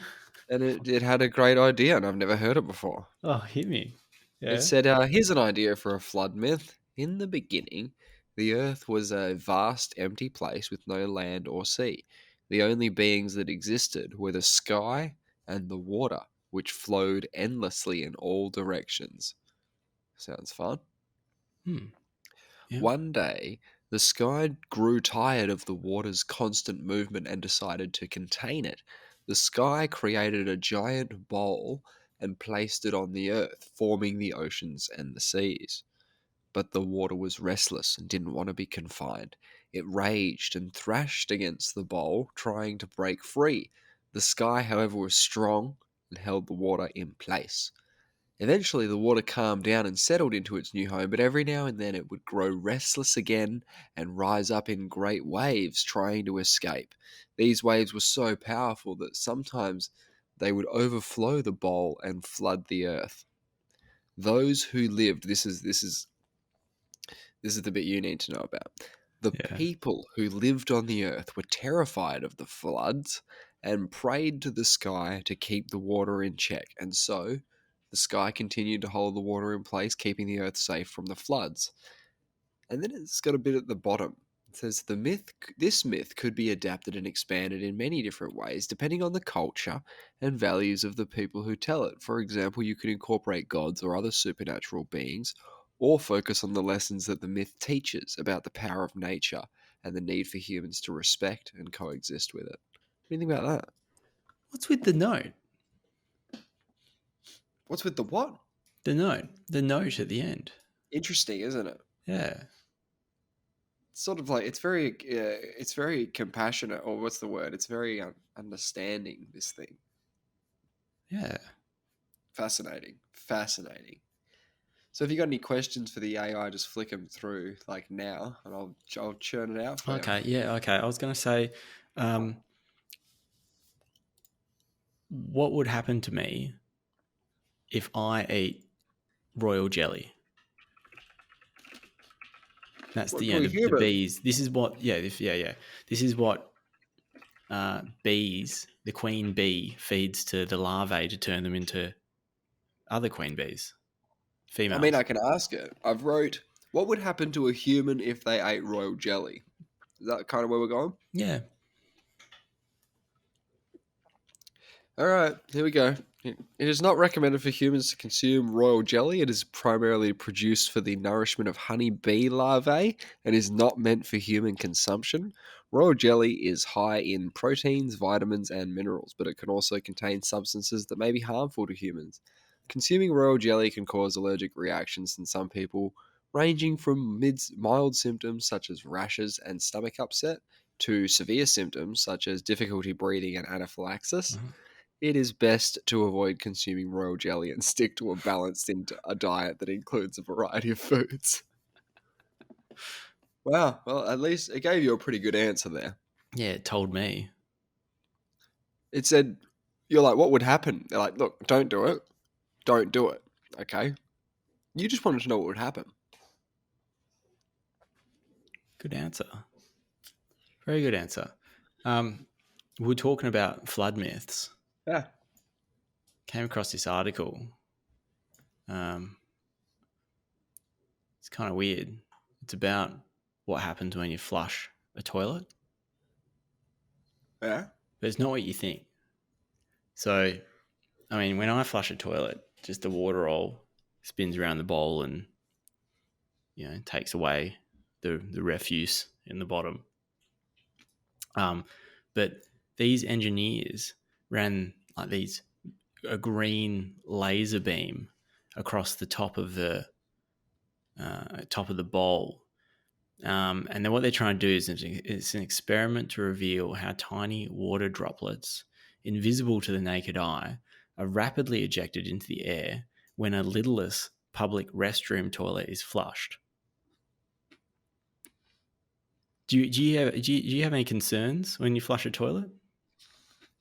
and it had a great idea, and I've never heard it before.
Oh, hit me.
It
Yeah.
said, "Here's an idea for a flood myth. In the beginning, the Earth was a vast empty place with no land or sea. The only beings that existed were the sky and the water, which flowed endlessly in all directions." Sounds fun.
Hmm. Yeah.
One day, the sky grew tired of the water's constant movement and decided to contain it. The sky created a giant bowl and placed it on the earth, forming the oceans and the seas. But the water was restless and didn't want to be confined. It raged and thrashed against the bowl, trying to break free. The sky, however, was strong and held the water in place. Eventually, the water calmed down and settled into its new home, but every now and then it would grow restless again and rise up in great waves, trying to escape. These waves were so powerful that sometimes they would overflow the bowl and flood the earth. Those who lived, this is the bit you need to know about. The
Yeah.
people who lived on the earth were terrified of the floods and prayed to the sky to keep the water in check. And so the sky continued to hold the water in place, keeping the earth safe from the floods. And then it's got a bit at the bottom. It says this myth could be adapted and expanded in many different ways, depending on the culture and values of the people who tell it. For example, you could incorporate gods or other supernatural beings, or focus on the lessons that the myth teaches about the power of nature and the need for humans to respect and coexist with it. What do you think about that?
What's with the note?
What's with the what?
The note. The note at the end.
Interesting, isn't it?
Yeah.
Sort of like it's very compassionate, or what's the word? It's very understanding, this thing.
Yeah.
Fascinating. So if you got any questions for the AI, just flick them through like now, and I'll churn it out for you.
Okay. Yeah. Okay. I was going to say, what would happen to me if I eat royal jelly? That's
What,
the
to
end
a
of the
human?
bees. This is what. Yeah. Yeah. This is what bees, the queen bee, feeds to the larvae to turn them into other queen bees,
I mean,
females.
I can ask it. I've wrote, what would happen to a human if they ate royal jelly? Is that kind of where we're going?
Yeah.
All right, here we go. It is not recommended for humans to consume royal jelly. It is primarily produced for the nourishment of honey bee larvae and is not meant for human consumption. Royal jelly is high in proteins, vitamins, and minerals, but it can also contain substances that may be harmful to humans. Consuming royal jelly can cause allergic reactions in some people, ranging from mild symptoms such as rashes and stomach upset to severe symptoms such as difficulty breathing and anaphylaxis.
Uh-huh.
It is best to avoid consuming royal jelly and stick to a balanced a diet that includes a variety of foods. Wow, well, at least it gave you a pretty good answer there.
Yeah. It told me.
It said, you're like, what would happen? They're like, look, don't do it. Don't do it. Okay? You just wanted to know what would happen.
Good answer. Very good answer. We're talking about flood myths.
Yeah.
Came across this article. It's kind of weird. It's about what happens when you flush a toilet,
Yeah.
but it's not what you think. So, I mean, when I flush a toilet, just the water all spins around the bowl and takes away the refuse in the bottom. But these engineers ran like a green laser beam across the top of the bowl. And then what they're trying to do is it's an experiment to reveal how tiny water droplets, invisible to the naked eye, are rapidly ejected into the air when a lidless public restroom toilet is flushed. Do you have any concerns when you flush a toilet?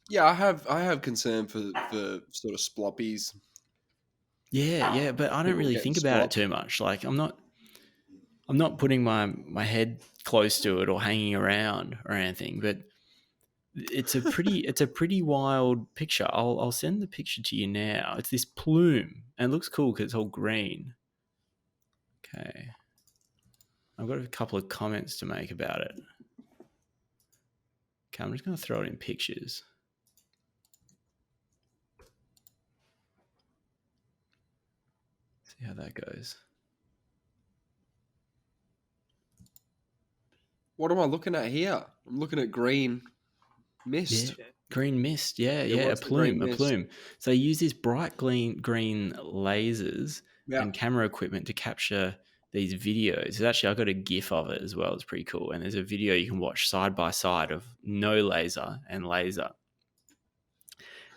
Yeah, I have concern for sort of sploppies.
Yeah, but I don't
People
really
getting
think about it
slop.
too much. Like I'm not putting my head close to it or hanging around or anything, but it's a pretty wild picture. I'll send the picture to you now. It's this plume and it looks cool because it's all green. Okay. I've got a couple of comments to make about it. Okay, I'm just going to throw it in pictures. See how that goes.
What am I looking at here? I'm looking at green
Yeah,
mist.
green mist. Yeah,
Yeah,
a
what's the green
plume, a
mist?
plume. So they use these bright green lasers
Yeah.
and camera equipment to capture these videos. Actually, I got a GIF of it as well. It's pretty cool. And there's a video you can watch side by side of no laser and laser.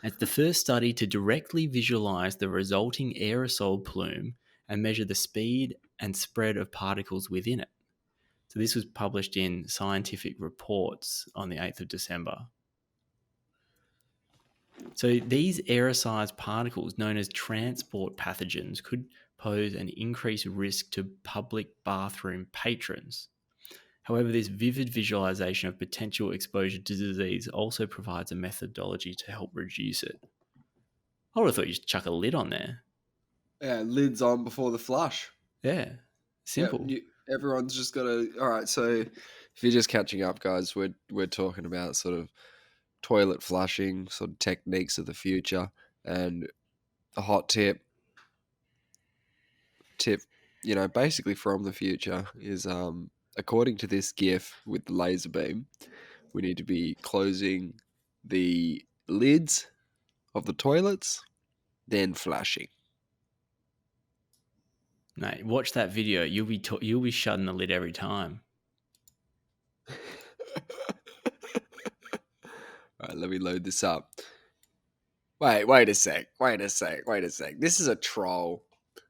It's the first study to directly visualize the resulting aerosol plume and measure the speed and spread of particles within it. So this was published in Scientific Reports on the 8th of December. So these aerosolized particles, known as transport pathogens, could pose an increased risk to public bathroom patrons. However, this vivid visualization of potential exposure to disease also provides a methodology to help reduce it. I would have thought you'd chuck a lid on there.
Yeah, lids on before the flush.
Yeah,
Yeah,
simple.
everyone's just got to. All right, so if you're just catching up, guys, we're talking about sort of toilet flushing, sort of techniques of the future, and a hot tip, basically from the future is according to this GIF with the laser beam, we need to be closing the lids of the toilets, then flashing.
Mate, watch that video. You'll be shutting the lid every time.
All right, let me load this up. Wait a sec. This is a troll.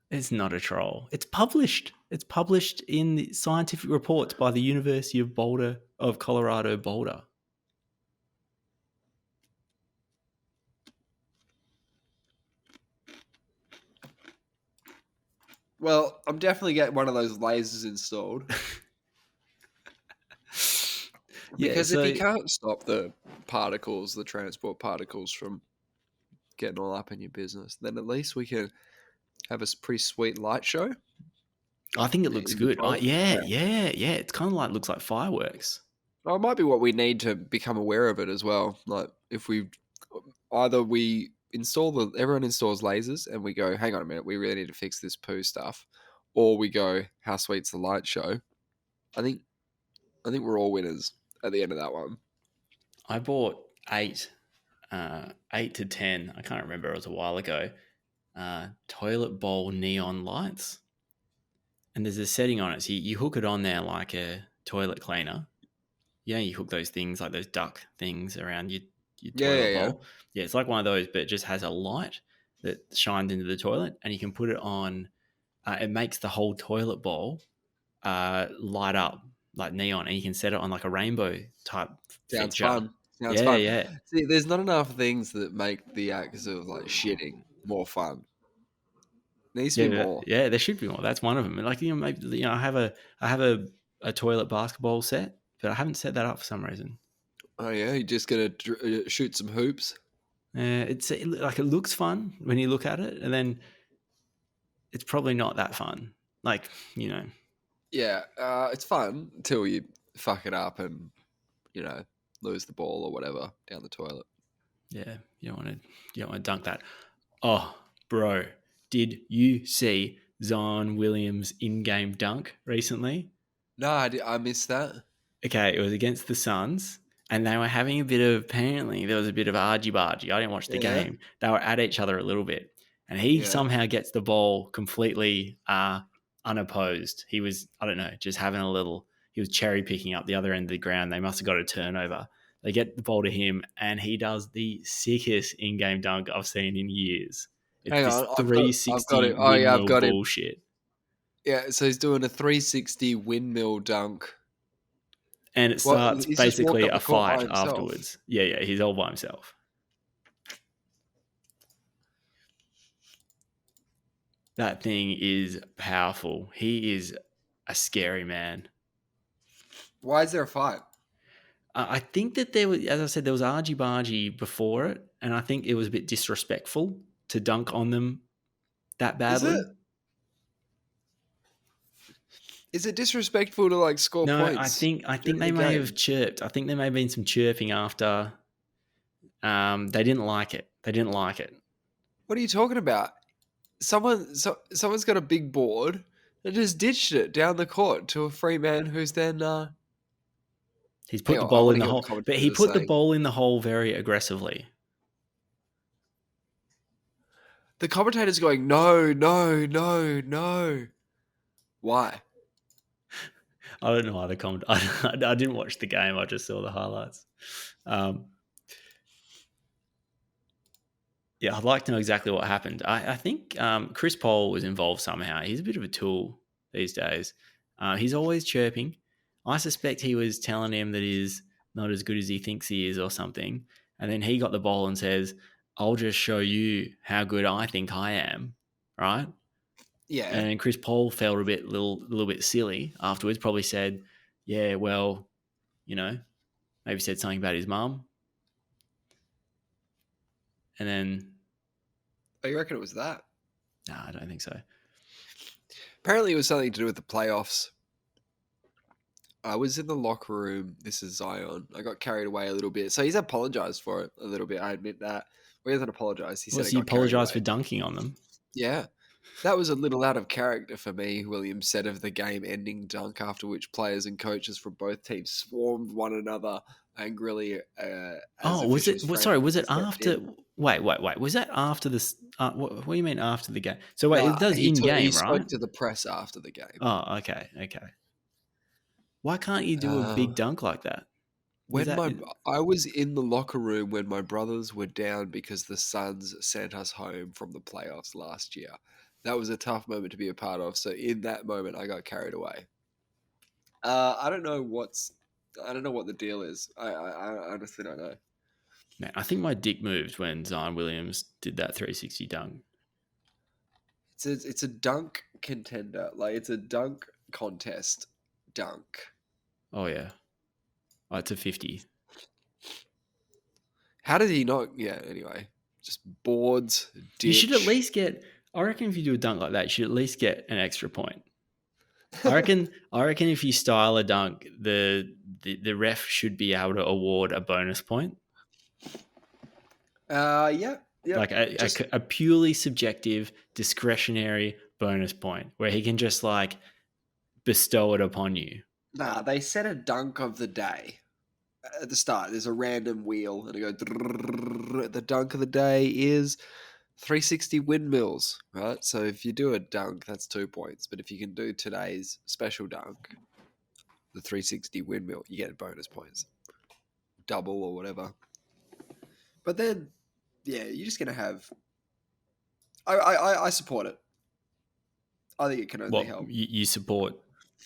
It's not a troll. It's published. It's published in the scientific reports by the University of Colorado Boulder.
Well, I'm definitely getting one of those lasers installed. Because if you can't stop the transport particles from getting all up in your business, then at least we can have a pretty sweet light show.
I think it looks
in the
good.
toilet.
Yeah. It's kind of like looks like fireworks.
Well, it might be what we need to become aware of it as well. Like if we everyone installs lasers and we go, hang on a minute, we really need to fix this poo stuff, or we go, how sweet's the light show? I think we're all winners at the end of that one.
I bought 8 to 10. I can't remember. It was a while ago. Toilet bowl neon lights, and there's a setting on it. So you hook it on there like a toilet cleaner. Yeah, you hook those things like those duck things around your toilet bowl. Yeah, it's like one of those, but it just has a light that shines into the toilet, and you can put it on. It makes the whole toilet bowl light up like neon, and you can set it on like a rainbow type
Sounds
fixture.
fun.
Yeah.
See, there's not enough things that make the acts of like shitting more fun. Needs to be more.
Yeah, there should be more. That's one of them. Like maybe I have a toilet basketball set, but I haven't set that up for some reason.
Oh yeah, you're just gonna shoot some hoops.
It looks fun when you look at it, and then it's probably not that fun. Like
Yeah, it's fun until you fuck it up and lose the ball or whatever down the toilet.
Yeah, you don't want to dunk that. Oh, bro, did you see Zion Williams' in-game dunk recently?
No, I missed that.
Okay, it was against the Suns, and they were having apparently there was a bit of argy-bargy. I didn't watch the
Yeah.
game. They were at each other a little bit, and he somehow gets the ball completely unopposed. He was, I don't know, just having he was cherry picking up the other end of the ground. They must have got a turnover. They get the ball to him, and he does the sickest in-game dunk I've seen in years. It's
Hang
this
on, I've got
360
it. Oh yeah, I've
windmill
got it.
bullshit.
Yeah, so he's doing a 360 windmill dunk.
And it starts basically a fight
himself.
afterwards. Yeah, he's all by himself. That thing is powerful. He is a scary man.
Why is there a fight?
I think that there was, as I said, there was argy-bargy before it, and I think it was a bit disrespectful to dunk on them that badly.
Is it disrespectful to like score points?
No, I think they may have chirped. I think there may have been some chirping after. They didn't like it.
What are you talking about? Someone's got a big board and just ditched it down the court to a free man who's then.
He's put the ball in the hole, but he put the ball in the hole very aggressively.
The commentator's going, no. Why?
I don't know why I didn't watch the game. I just saw the highlights. Yeah, I'd like to know exactly what happened. I think Chris Paul was involved somehow. He's a bit of a tool these days. He's always chirping. I suspect he was telling him that he's not as good as he thinks he is or something. And then he got the ball and says, I'll just show you how good I think I am. Right.
Yeah.
And Chris Paul felt a little bit silly afterwards, probably said, yeah, well, maybe said something about his mum. And then,
Oh, you reckon it was that?
no, I don't think so.
Apparently, it was something to do with the playoffs. I was in the locker room. This is Zion. I got carried away a little bit. So he's apologized for it a little bit. I admit that. Well, he hasn't apologized. He
Well,
said
so
I
you
got carried
apologise for
away.
dunking on them.
Yeah. That was a little out of character for me, William said of the game ending dunk, after which players and coaches from both teams swarmed one another angrily as
Oh, was it?
officials
Sorry, was
frantically
it
stepped
after?
in.
Wait. Was that after this? What do you mean after the game? So wait,
No,
it does in
he
game, right?
spoke to the press after the game.
Oh, okay. Why can't you do a
Uh,
big dunk like that? Is
when
that?
I was in the locker room when my brothers were down because the Suns sent us home from the playoffs last year. That was a tough moment to be a part of. So in that moment, I got carried away. I don't know I don't know what the deal is. I honestly don't know.
Man, I think my dick moved when Zion Williams did that 360 dunk.
It's a dunk contender. Like it's a dunk contest dunk.
Oh yeah, it's a 50.
How did he not? Yeah. Anyway, just boards,
You should at
ditch.
least get. I reckon if you do a dunk like that, you should at least get an extra point. I reckon if you style a dunk, the ref should be able to award a bonus point.
Yeah, yeah.
Like
Just
a purely subjective discretionary bonus point where he can just like bestow it upon you.
nah. They set a dunk of the day at the start. There's a random wheel, and it goes. The dunk of the day is 360 windmills, right? So if you do a dunk, that's 2 points. But if you can do today's special dunk, the 360 windmill, you get bonus points, double or whatever. But then, yeah, you're just gonna have. I support it. I think it can only
What
help.
you support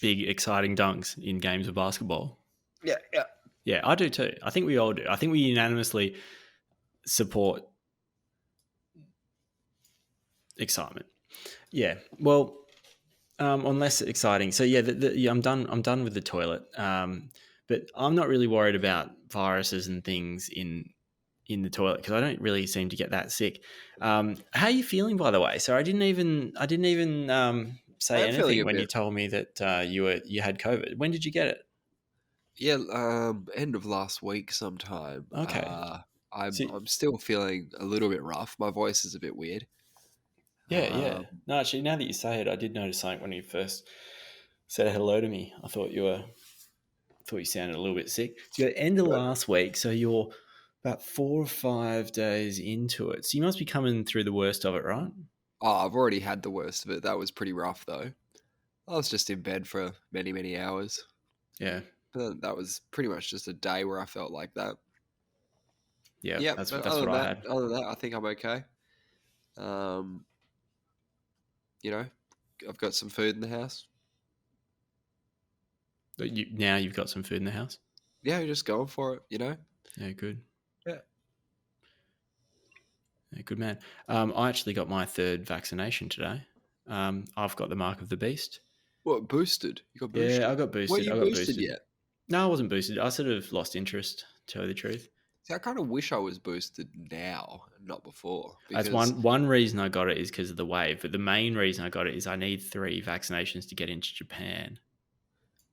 big exciting dunks in games of basketball?
Yeah, yeah.
Yeah, I do too. I think we all do. I think we unanimously support excitement. Yeah. Well, on less exciting. So yeah, yeah, I'm done. I'm done with the toilet. But I'm not really worried about viruses and things in the toilet because I don't really seem to get that sick. How are you feeling, by the way? So I didn't even say
I'm feeling
anything
a
when you
bit.
told me that you had COVID. When did you get it?
Yeah, end of last week sometime.
Okay. So
I'm still feeling a little bit rough. My voice is a bit weird.
yeah. No, actually, now that you say it, I did notice something when you first said hello to me. I thought you sounded a little bit sick. So you're at the end of
But
last week, so you're about 4 or 5 days into it. So you must be coming through the worst of it, right?
I've already had the worst of it. That was pretty rough though. I was just in bed for many hours.
Yeah.
But that was pretty much just a day where I felt like that.
Yeah,
Yeah,
that's
but
that's what I had.
other than that, I think I'm okay. Um, you know, I've got some food in the house.
But now you've got some food in the house.
Yeah, you're just going for it.
Yeah, good.
Yeah.
Yeah, good man. I actually got my third vaccination today. I've got the mark of the beast.
What boosted? You got
Yeah, I
boosted.
got
What
boosted.
you
I got
boosted
boosted.
yet?
No, I wasn't boosted. I sort of lost interest, to tell you the truth.
See, I kind of wish I was boosted now, and not before,
That's
because
one reason I got it is because of the wave. But the main reason I got it is I need 3 vaccinations to get into Japan.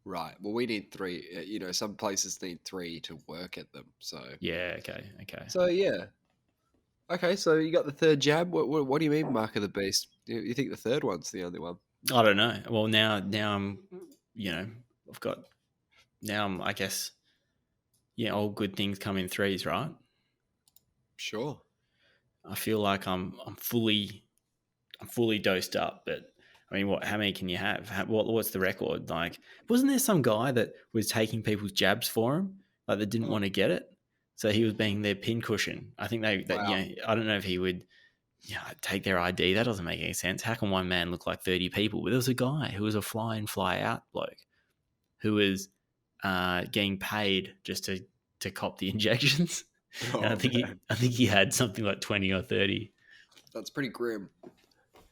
right. Well, we need three. Some places need three to work at them. So,
Yeah, okay.
so yeah. Okay, so you got the third jab. What do you mean, mark of the beast? You think the third one's the only one?
I don't know. Well, now I'm, you know, I've got now I'm, I guess, yeah, all good things come in threes, right?
Sure.
I feel like I'm fully dosed up, but I mean, what? How many can you have? What's the record? Like, wasn't there some guy that was taking people's jabs for him, like that didn't
Oh,
want to get it? So he was being their pincushion. I think
Wow.
I don't know if he would take their ID. That doesn't make any sense. How can one man look like 30 people? But there was a guy who was a fly in, fly out bloke who was getting paid just to cop the injections. And
Oh man,
I think he had something like 20 or 30.
that's pretty grim.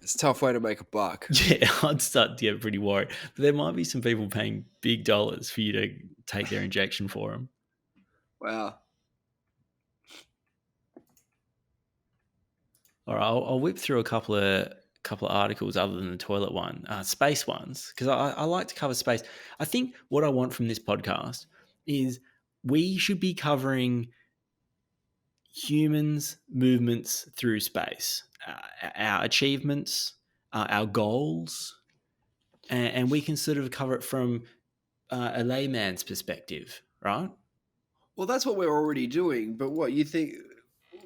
It's a tough way to make a buck.
Yeah, I'd start to get pretty worried. But there might be some people paying big dollars for you to take their injection for them.
Wow.
All right, I'll whip through a couple of articles other than the toilet one, space ones, because I like to cover space. I think what I want from this podcast is we should be covering humans' movements through space, our achievements, our goals, and we can sort of cover it from a layman's perspective, right?
Well, that's what we're already doing. But what you think?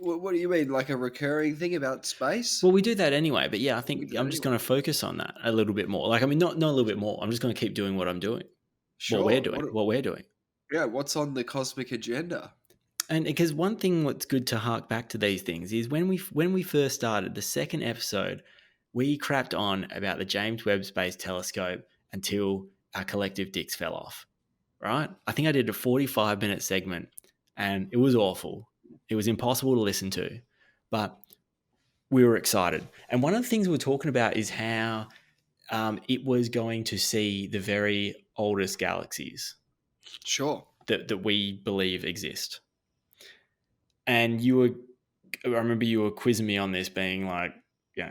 What do you mean? Like a recurring thing about space?
Well, we do that anyway, but yeah, I
We
think
do that
I'm just going
anyway.
to focus on that a little bit more. Like, I mean, not a little bit more. I'm just going to keep doing what I'm doing,
Sure.
what we're doing.
Yeah. What's on the cosmic agenda?
And because one thing what's good to hark back to these things is when we first started the second episode, we crapped on about the James Webb Space Telescope until our collective dicks fell off. Right? I think I did a 45-minute segment, and it was awful. It was impossible to listen to, but we were excited. And one of the things we were talking about is how it was going to see the very oldest galaxies
Sure.
that we believe exist. And I remember you were quizzing me on this, being like,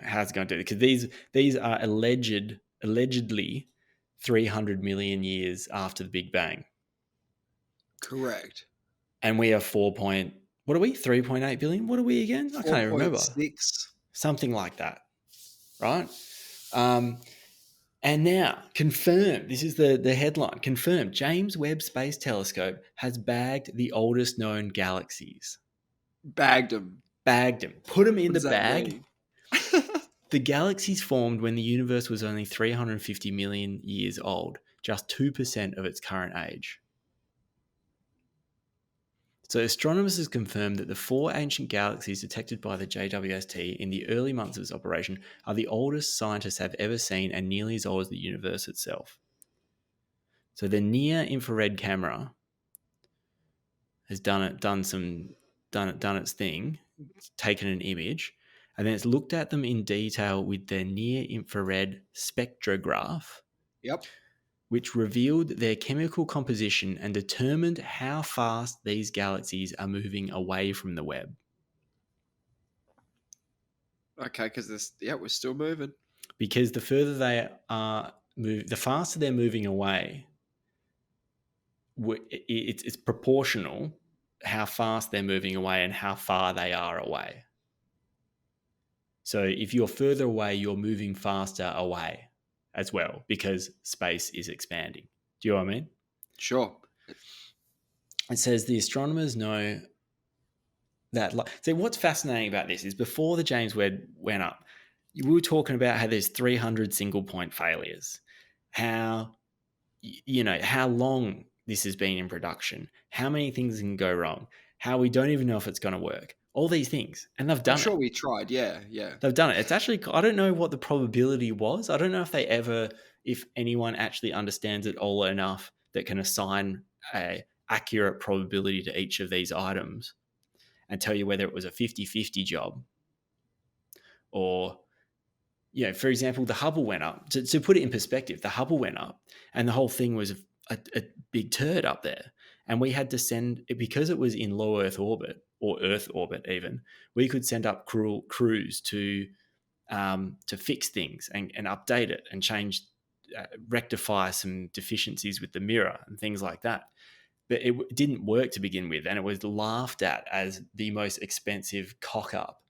how's it going to do? Because these are allegedly 300 million years after the Big Bang,
Correct.
and we are what are we? 3.8 billion. What are we again? I
Four
can't even
point
remember.
six.
Something like that, right? And now, confirmed, this is the headline, confirmed, James Webb Space Telescope has bagged the oldest known galaxies.
Bagged them.
Bagged them. Put them in
What
the
does that
bag.
mean?
The galaxies formed when the universe was only 350 million years old, just 2% of its current age. So astronomers have confirmed that the 4 ancient galaxies detected by the JWST in the early months of its operation are the oldest scientists have ever seen and nearly as old as the universe itself. So the near-infrared camera has done its thing, taken an image, and then it's looked at them in detail with the near-infrared spectrograph,
Yep.
which revealed their chemical composition and determined how fast these galaxies are moving away from the web.
Okay, because we're still moving.
Because the further they are the faster they're moving away, it's proportional how fast they're moving away and how far they are away. So if you're further away, you're moving faster away as well because space is expanding. Do you know what I mean?
Sure.
It says the astronomers know that. So what's fascinating about this is before the James Webb went up, we were talking about how there's 300 single point failures, how how long this has been in production, how many things can go wrong, how we don't even know if it's going to work, all these things, and they've
I'm
done it.
sure we tried. Yeah. Yeah.
They've done it. It's actually, I don't know what the probability was. I don't know if anyone actually understands it all enough that can assign a accurate probability to each of these items and tell you whether it was a 50-50 job or, for example, the Hubble went up. To put it in perspective, the Hubble went up and the whole thing was a big turd up there. And we had to send, because it was in low Earth orbit or Earth orbit even, we could send up crews to fix things and update it and change, rectify some deficiencies with the mirror and things like that. But it didn't work to begin with, and it was laughed at as the most expensive cock up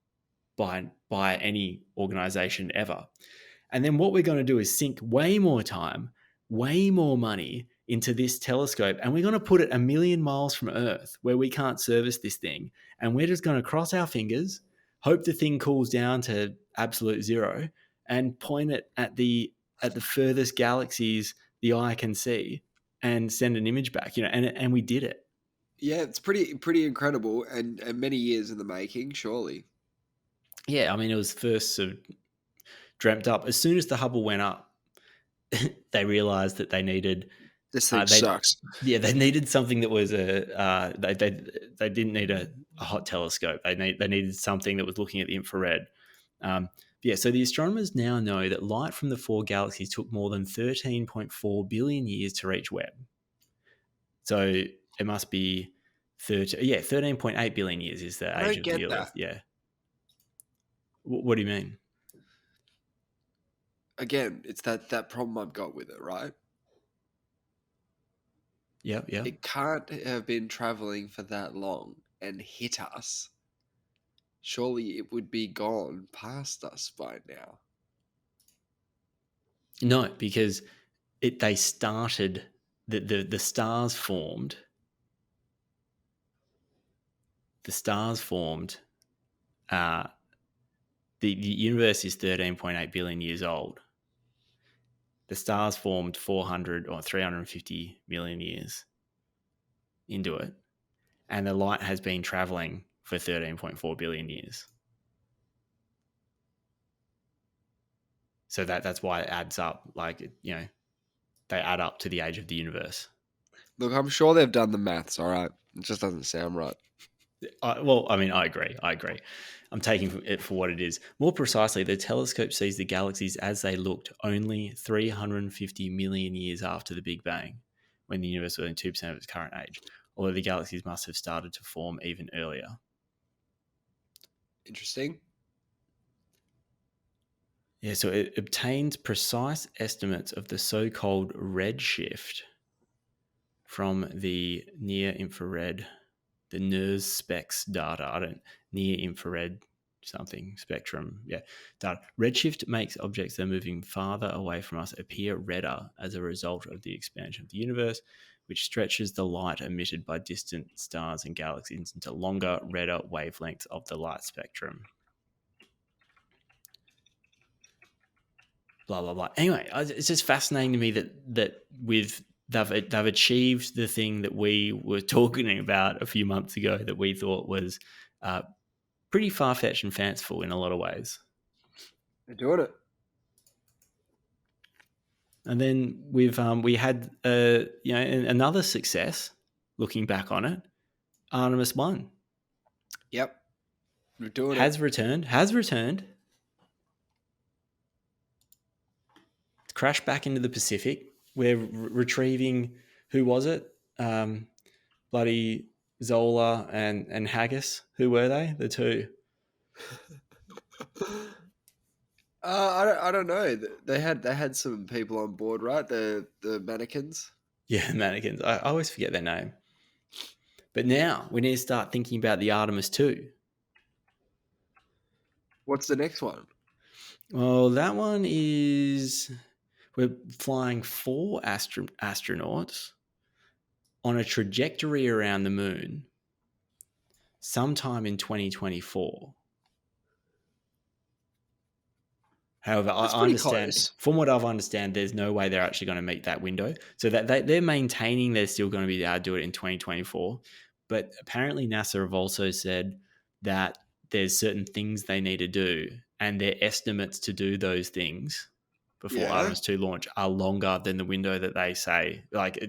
by any organization ever. And then what we're going to do is sink way more time, way more money into this telescope, and we're going to put it 1,000,000 miles from Earth where we can't service this thing, and we're just going to cross our fingers, hope the thing cools down to absolute zero, and point it at the furthest galaxies the eye can see, and send an image back. And we did it.
Yeah, it's pretty incredible, and many years in the making, surely.
Yeah, I mean, it was first sort of dreamt up as soon as the Hubble went up. They realized that they needed
This thing
they
sucks.
they needed something that was they didn't need a hot telescope. They needed something that was looking at the infrared. Yeah, so the astronomers now know that light from the four galaxies took more than 13.4 billion years to reach Webb. So it must be 13.8 billion years is the
I
age
don't
of the
get
Earth.
that.
Yeah. What do you mean?
Again, it's that problem I've got with it, right?
Yep, yep.
It can't have been traveling for that long and hit us. Surely it would be gone past us by now.
No, because they started the stars formed. The stars formed. Uh, the universe is 13.8 billion years old. The stars formed 400 or 350 million years into it, and the light has been traveling for 13.4 billion years. So that's why it adds up. Like, they add up to the age of the universe.
Look, I'm sure they've done the maths, all right? It just doesn't sound right.
Well, I mean, I agree. I'm taking it for what it is. More precisely, the telescope sees the galaxies as they looked only 350 million years after the Big Bang, when the universe was only 2% of its current age, although the galaxies must have started to form even earlier.
Interesting.
Yeah, so it obtains precise estimates of the so-called redshift from the near infrared, the NIRS specs data. I don't near infrared something spectrum. Yeah, data. Redshift makes objects that are moving farther away from us appear redder as a result of the expansion of the universe, which stretches the light emitted by distant stars and galaxies into longer, redder wavelengths of the light spectrum. Blah blah blah. Anyway, it's just fascinating to me that with they've achieved the thing that we were talking about a few months ago that we thought was pretty far fetched and fanciful in a lot of ways.
They're doing it.
And then we had another success. Looking back on it, Artemis 1
Yep. We're doing it.
has returned. Has returned. It's crashed back into the Pacific. We're retrieving. Who was it? Bloody Zola and Haggis. Who were they? The two.
I don't know. They had some people on board, right? The mannequins.
Yeah, mannequins. I always forget their name. But now we need to start thinking about the Artemis 2.
What's the next one?
Well, that one is we're flying four astronauts on a trajectory around the moon sometime in 2024. However,
That's
I
pretty
understand,
close.
from what I've understand, there's no way they're actually going to meet that window. So that they're maintaining they're still going to be able to do it in 2024. But apparently NASA have also said that there's certain things they need to do, and their estimates to do those things before
Yeah.
Artemis 2 launch are longer than the window that they say. Like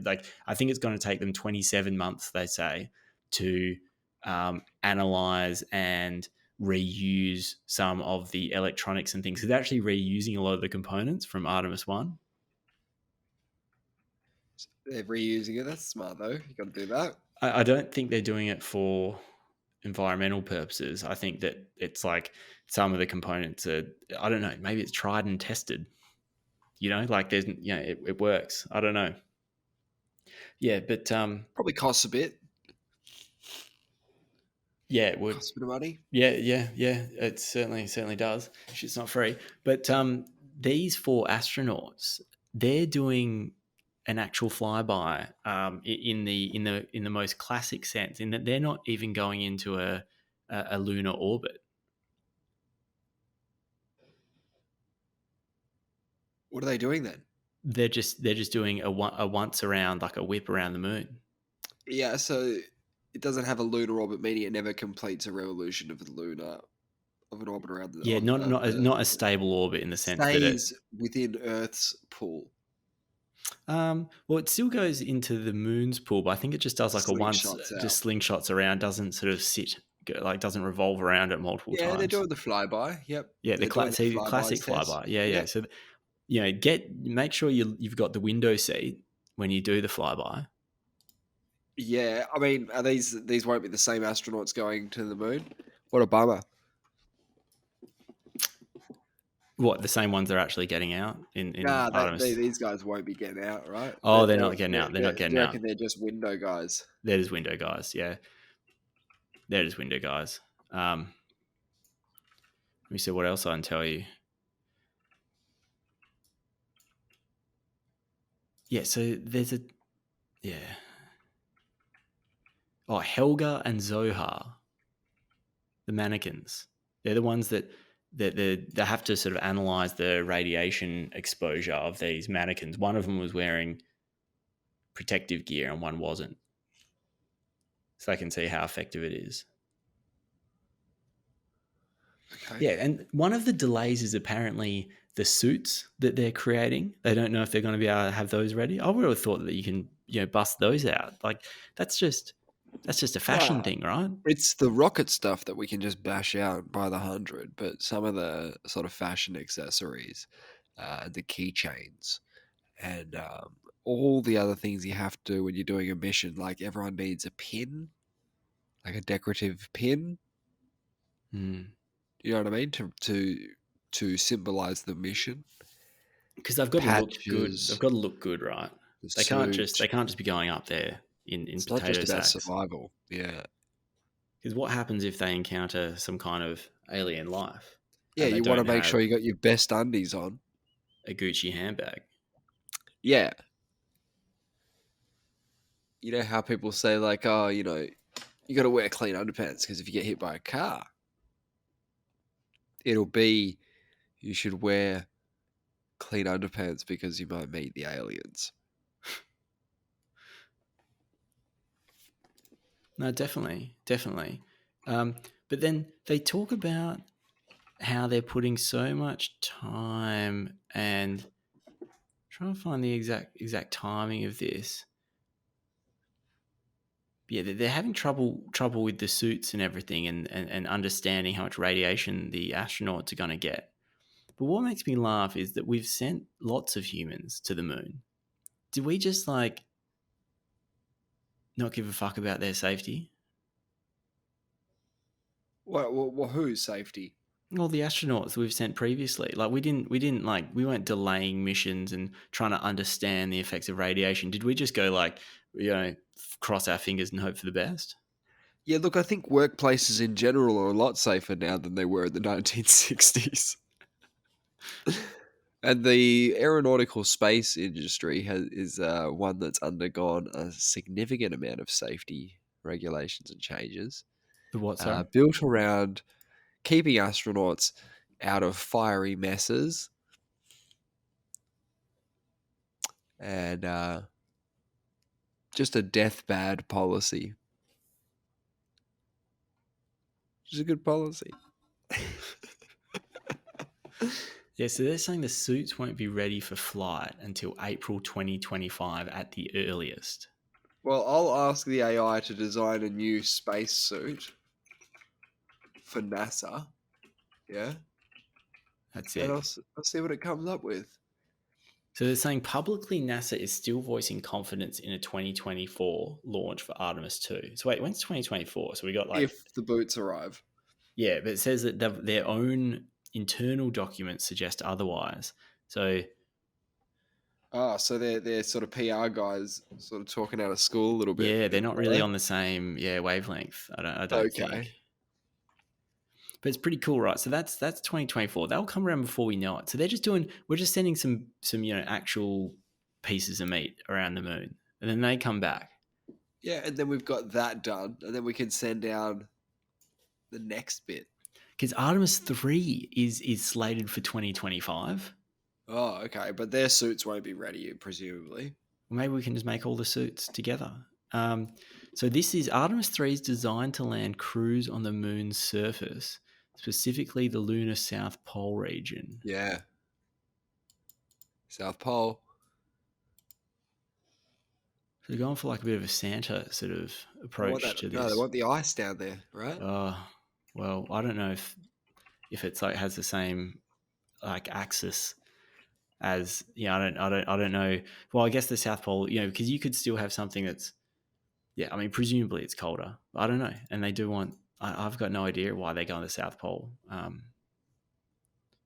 I think it's going to take them 27 months, they say, to analyze and reuse some of the electronics and things. They're actually reusing a lot of the components from Artemis 1.
They're reusing it. That's smart, though. You got to do that.
I don't think they're doing it for environmental purposes. I think that it's like some of the components are, I don't know, maybe it's tried and tested. Like there's, it works. I don't know. Yeah, but
Probably costs a bit.
yeah, it would.
Costs a bit of money.
Yeah. It certainly does. Shit's not free. But these four astronauts, they're doing an actual flyby in the most classic sense, in that they're not even going into a lunar orbit.
What are they doing then?
They're just doing a once around, like a whip around the moon.
Yeah. So it doesn't have a lunar orbit, meaning it never completes a revolution of an orbit around
Yeah, not a stable orbit in the sense that it.
stays within Earth's pull.
Well, it still goes into the moon's pool, but I think it just does like a once,
Slingshots out.
just slingshots around, doesn't sort of like doesn't revolve around it multiple
Yeah, they're
times.
doing the flyby. Yep,
Yeah,
they're doing the
see the classic
flybys test.
flyby. Yeah, yeah.
Yep.
So make sure you've got the window seat when you do the flyby.
Yeah, I mean, are these won't be the same astronauts going to the moon? What a bummer.
What, the same ones they're actually getting out in
Nah,
Artemis?
these guys won't be getting out, right?
Oh, they're not getting out. They're not
Do
getting
you
out.
reckon they're just window guys?
They're just window guys. Yeah, they're just window guys. Let me see what else I can tell you. Yeah, so there's a yeah. Oh, Helga and Zohar, the mannequins. They're the ones that they have to sort of analyze the radiation exposure of these mannequins. One of them was wearing protective gear and one wasn't, so they can see how effective it is.
Okay.
Yeah, and one of the delays is apparently the suits that they're creating. They don't know if they're going to be able to have those ready. I would have thought that you can, bust those out. Like that's just a fashion
Nah,
thing, right?
it's the rocket stuff that we can just bash out by the hundred, but some of the sort of fashion accessories, the keychains, and all the other things you have to do when you're doing a mission, like everyone needs a pin, like a decorative pin.
Mm.
You know what I mean? To symbolize the mission.
Because they've got to look good. They've
Patches,
got to look good, right?
the
They can't just
suit.
be going up there in
It's not
potato
just about
sacks.
survival. Yeah.
Because what happens if they encounter some kind of alien life
Yeah,
and they
you want to
don't
make sure
have
you got your best undies on.
a Gucci handbag?
Yeah. You know how people say, like, oh, you got to wear clean underpants because if you get hit by a car, it'll be you should wear clean underpants because you might meet the aliens.
No, definitely, definitely. But then they talk about how they're putting so much time and trying to find the exact timing of this. Yeah, they're having trouble with the suits and everything, and understanding how much radiation the astronauts are going to get. But what makes me laugh is that we've sent lots of humans to the moon. Did we just like not give a fuck about their safety?
Well, whose safety?
All the astronauts we've sent previously, like we didn't like we weren't delaying missions and trying to understand the effects of radiation. Did we just go like, cross our fingers and hope for the best?
Yeah, look, I think workplaces in general are a lot safer now than they were in the 1960s. And the aeronautical space industry is one that's undergone a significant amount of safety regulations and changes,
The what, sorry?
built around keeping astronauts out of fiery messes and just a death bad policy. Which is a good policy.
Yeah, so they're saying the suits won't be ready for flight until April 2025 at the earliest.
Well, I'll ask the AI to design a new spacesuit for NASA. Yeah.
That's
And
it.
I'll see what it comes up with.
So they're saying publicly NASA is still voicing confidence in a 2024 launch for Artemis 2. So wait, when's 2024? So we got like,
If the boots arrive.
yeah, but it says that their own internal documents suggest otherwise. So
Ah, so they're sort of PR guys sort of talking out of school a little bit.
yeah, they're not really
Yeah.
on the same wavelength. I don't think.
Okay.
But it's pretty cool, right? So that's 2024. That'll come around before we know it. So we're just sending some actual pieces of meat around the moon, and then they come back.
Yeah, and then we've got that done, and then we can send down the next bit.
Because Artemis 3 is slated for 2025.
Oh, okay, but their suits won't be ready, presumably.
Well, maybe we can just make all the suits together So this is Artemis 3 is designed to land crews on the moon's surface, specifically the lunar South Pole region.
Yeah. South Pole.
So they're going for like a bit of a Santa sort of
They want
approach
that.
to
No, they
this.
want the ice down there, right?
Well, I don't know if it's like has the same like axis as I don't know. Well, I guess the South Pole, because you could still have something that's I mean presumably it's colder. I don't know, and they do want. I've got no idea why they go on the South Pole.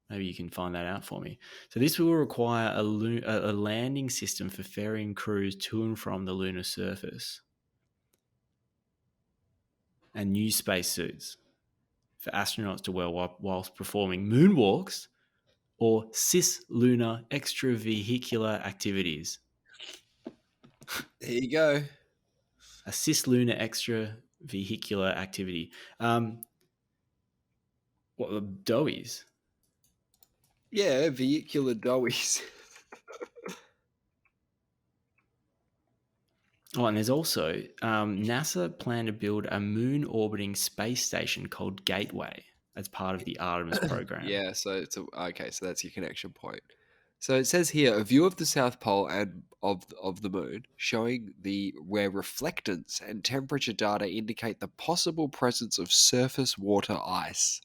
Maybe you can find that out for me. So this will require a landing system for ferrying crews to and from the lunar surface, and new spacesuits for astronauts to wear whilst performing moonwalks or cislunar extravehicular activities.
There you go.
A cislunar extravehicular activity. What the doughies?
Yeah, vehicular doughies.
Oh, and there's also NASA plan to build a moon orbiting space station called Gateway as part of the Artemis program.
Yeah, so okay, so that's your connection point. So it says here a view of the South Pole and of the moon, showing the where reflectance and temperature data indicate the possible presence of surface water ice.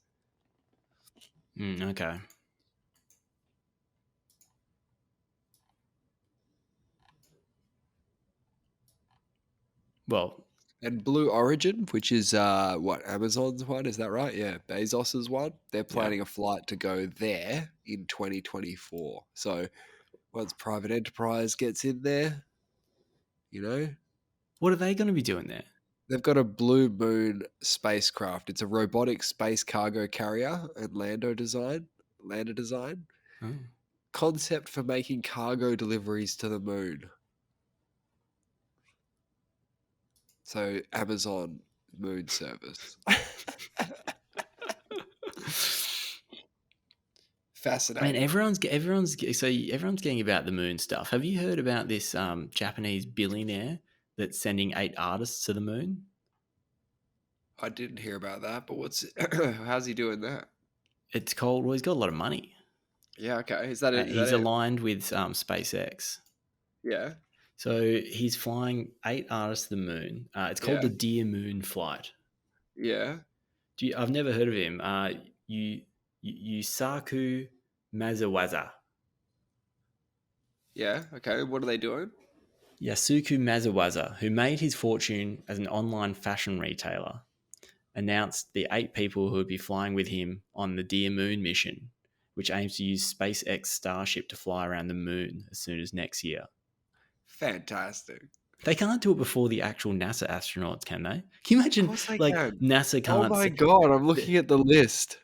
Okay. Well,
And Blue Origin, which is what Amazon's one, is that right? Yeah, Bezos's one. They're
yeah.
planning a flight to go there in 2024. So once private enterprise gets in there, you know,
What are they going to be doing there?
they've got a Blue Moon spacecraft. It's a robotic space cargo carrier and lander design.
Oh.
Concept for making cargo deliveries to the moon. So Amazon moon service.
Man,
Fascinating.
everyone's getting about the moon stuff. Have you heard about this Japanese billionaire that's sending 8 artists to the moon?
I didn't hear about that, but how's he doing that?
It's called. Well, he's got a lot of money.
Yeah, okay. Is that it? Is that
He's
it?
aligned with SpaceX.
Yeah.
So he's flying 8 artists to the moon. It's called
Yeah.
the Dear Moon flight.
Yeah.
I've never heard of him. Yusaku Mazawaza.
Yeah. Okay. What are they doing?
Yasuku Mazawaza, who made his fortune as an online fashion retailer, announced the 8 people who would be flying with him on the Dear Moon mission, which aims to use SpaceX Starship to fly around the moon as soon as next year.
Fantastic.
They can't do it before the actual NASA astronauts, can they? Can you
Of
imagine,
course they
like,
can.
NASA
Oh
can't...
my god, I'm looking at the list.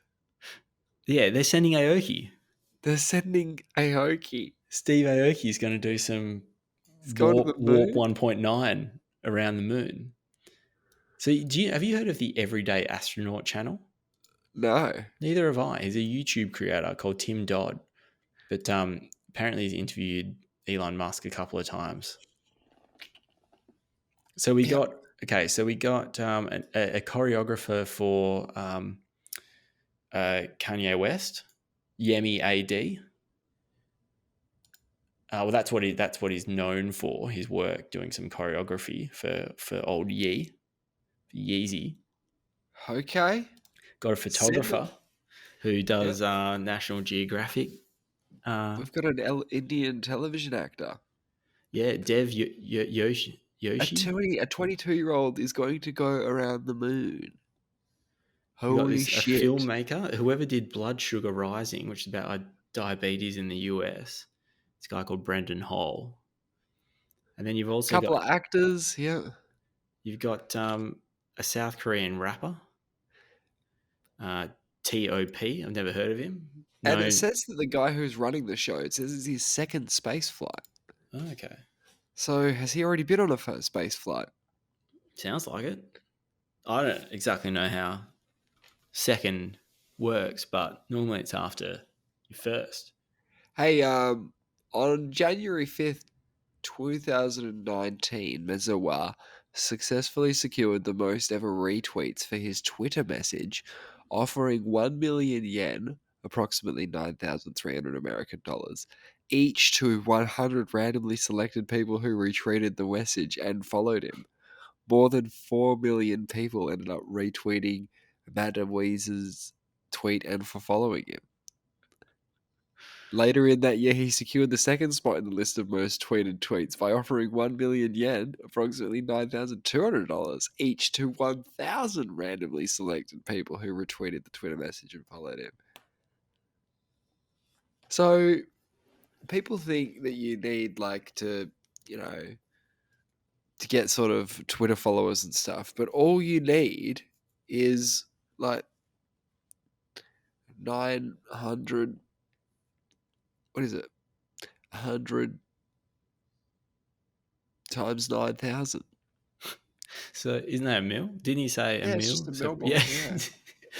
Yeah, they're sending Aoki.
They're sending Aoki.
Steve Aoki is going to do some
He's going to the
warp
moon?
1.9 around the moon. So have you heard of the Everyday Astronaut channel?
No.
Neither have I. He's a YouTube creator called Tim Dodd. But apparently he's interviewed Elon Musk a couple of times. So we got a choreographer for Kanye West, Yemi AD. Well, that's what he's known for. His work doing some choreography for old Yeezy.
Okay.
Got a
Send
photographer who does National Geographic.
We've got an Indian television actor.
Yeah, Dev Yoshi.
A 22-year-old is going to go around the moon.
We got
Holy
a
shit.
filmmaker, whoever did Blood Sugar Rising, which is about diabetes in the US. This guy called Brendan Hall. And then you've also
Couple
got
of actors, yeah.
a South Korean rapper, T.O.P. I've never heard of him.
And
No.
it says that the guy who's running the show, it says it's his second space flight.
Oh, okay.
So has he already been on a first space flight?
Sounds like it. I don't exactly know how second works, but normally it's after your first.
Hey, on January 5th, 2019, Mezawa successfully secured the most ever retweets for his Twitter message, offering 1 million yen, approximately 9,300 American dollars, each to 100 randomly selected people who retweeted the message and followed him. More than 4 million people ended up retweeting Madam Weeze's tweet and for following him. Later in that year, he secured the second spot in the list of most tweeted tweets by offering 1 million yen, approximately $9,200, each to 1,000 randomly selected people who retweeted the Twitter message and followed him. So, people think that you need, like, to get sort of Twitter followers and stuff, but all you need is, like, 900, what is it? 100 times 9,000.
So isn't that a mil? Didn't he say a
Yeah, it's
mil?
just a
So
mil,
yeah.
yeah.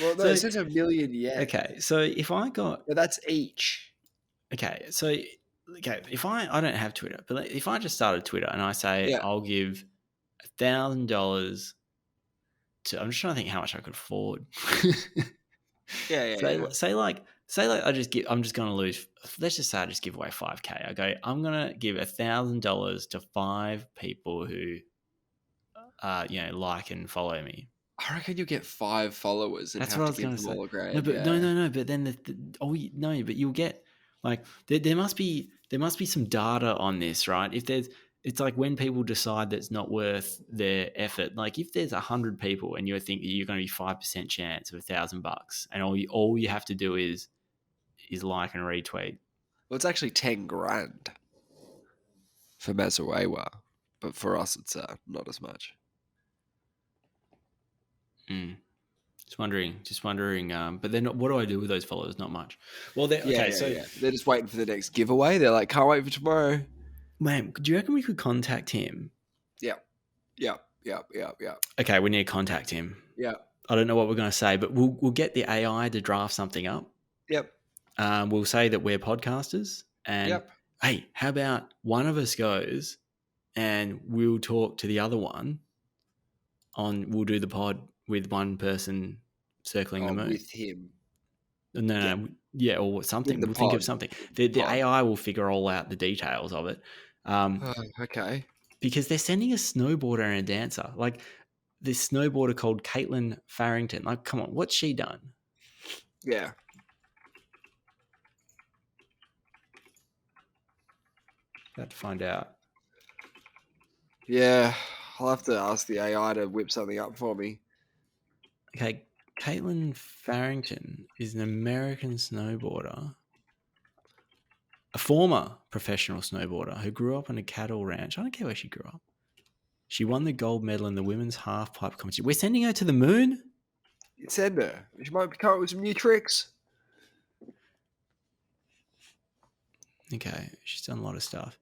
Well, no,
So
it says 1 million yen.
okay, so if I got
But that's each.
okay, so okay, if I don't have Twitter, but if I just started Twitter and I say
Yeah.
I'll give $1,000 to, I'm just trying to think how much I could afford. Say like I'm just gonna lose. Let's just say I just give away 5K. I go, I'm gonna give $1,000 to 5 people who like and follow me.
I reckon you'll get 5 followers and
That's what
have
I
to
was
give
gonna
them
say.
all a
No,
grand.
but
Yeah.
no. But then no, but you'll get like there must be some data on this, right? It's like when people decide that's not worth their effort. Like if there's 100 people and you think that you're going to be 5% chance of $1,000, and all you have to do is like and retweet.
Well, it's actually 10 grand for Mazarewa, but for us, it's not as much.
Just wondering. But then what do I do with those followers? Not much. Well, okay. So,
They're just waiting for the next giveaway. They're like, can't wait for tomorrow.
man, do you reckon we could contact him?
Yep.
Okay, we need to contact him.
Yep.
I don't know what we're going to say, but we'll get the AI to draft something up.
Yep.
We'll say that we're podcasters, and
Yep.
hey, how about one of us goes and we'll talk to the other one we'll do the pod with one person circling the moon.
With him.
No, yeah, or something.
In the
We'll think of
pod.
something. The AI will figure all out the details of it.
Okay.
Because they're sending a snowboarder and a dancer. Like this snowboarder called Caitlin Farrington. Like, come on, what's she done?
Yeah.
Got to find out.
Yeah. I'll have to ask the AI to whip something up for me.
Okay, Caitlin Farrington is an American snowboarder, a former professional snowboarder who grew up on a cattle ranch. I don't care where she grew up. She won the gold medal in the women's half pipe competition. We're sending her to the moon?
Send her. She might come up with some new tricks.
Okay, she's done a lot of stuff.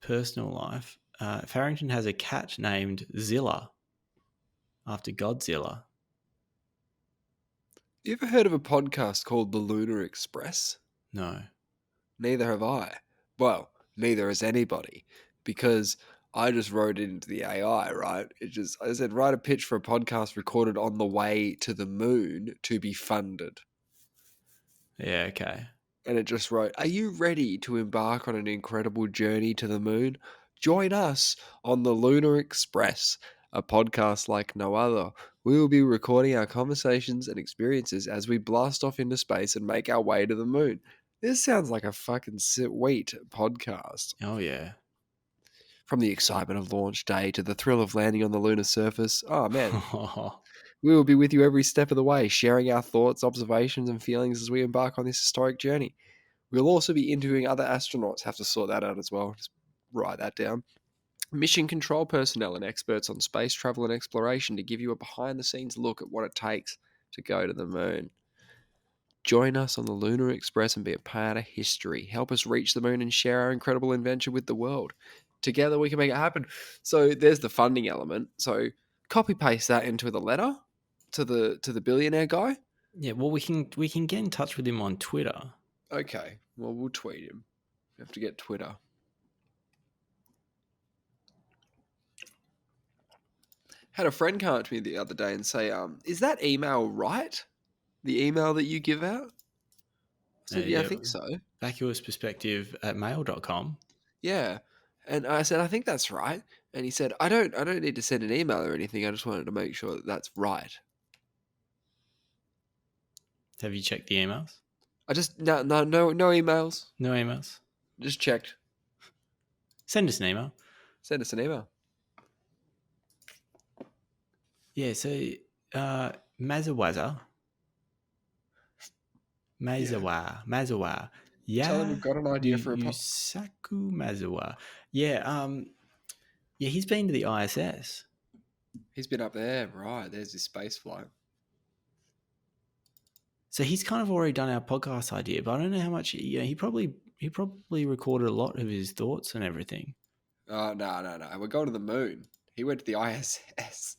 Personal life. Farrington has a cat named Zilla after Godzilla.
You ever heard of a podcast called The Lunar Express?
No.
Neither have I. Well, neither has anybody. Because I just wrote it into the AI, right? I said, write a pitch for a podcast recorded on the way to the moon to be funded.
Yeah, okay.
And it just wrote, are you ready to embark on an incredible journey to the moon? Join us on the Lunar Express, a podcast like no other. We will be recording our conversations and experiences as we blast off into space and make our way to the moon. This sounds like a fucking sweet podcast.
Oh, yeah.
From the excitement of launch day to the thrill of landing on the lunar surface. Oh, man. We will be with you every step of the way, sharing our thoughts, observations, and feelings as we embark on this historic journey. We'll also be interviewing other astronauts. Have to sort that out as well. Just write that down. Mission control personnel and experts on space travel and exploration to give you a behind-the-scenes look at what it takes to go to the moon. Join us on the Lunar Express and be a part of history. Help us reach the moon and share our incredible adventure with the world. Together we can make it happen. So there's the funding element. So copy paste that into the letter to the billionaire guy.
Yeah, well, we can get in touch with him on Twitter.
Okay, well, we'll tweet him. We have to get Twitter. Had a friend come up to me the other day and say, "Is that email right? The email that you give out?" I said, "Yeah, I
Yeah,
think so."
Vacuous perspective at mail.com.
Yeah, and I said, "I think that's right." And he said, "I don't need to send an email or anything. I just wanted to make sure that that's right."
Have you checked the emails?
I just no emails.
No emails.
Just checked.
Send us an email.
Send us an email.
Yeah, so Mazawaza.
Yeah.
Mazawa.
Tell him
Yeah,
we've got an idea for a
Yusaku Mazawa. Yeah, yeah, he's been to the ISS.
He's been up there, right? There's his space flight.
So he's kind of already done our podcast idea, but I don't know how much. He probably recorded a lot of his thoughts and everything.
Oh no. We're going to the moon. He went to the ISS.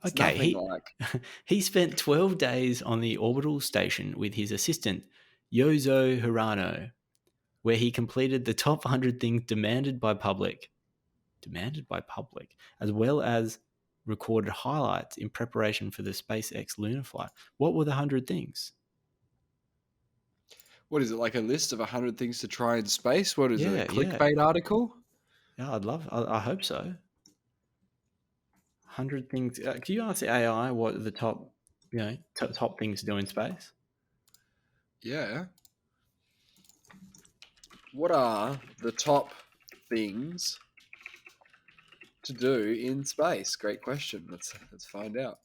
It's
Okay,
nothing like.
he spent 12 days on the orbital station with his assistant Yozo Hirano, where he completed the top 100 things demanded by public, as well as recorded highlights in preparation for the SpaceX lunar flight. What were the 100 things?
What is it, like a list of 100 things to try in space? What is it, a
Yeah.
clickbait article?
Yeah, I hope so. 100 things. Can you ask the AI what are the top, top things to do in space?
Yeah. What are the top things to do in space? Great question. Let's find out.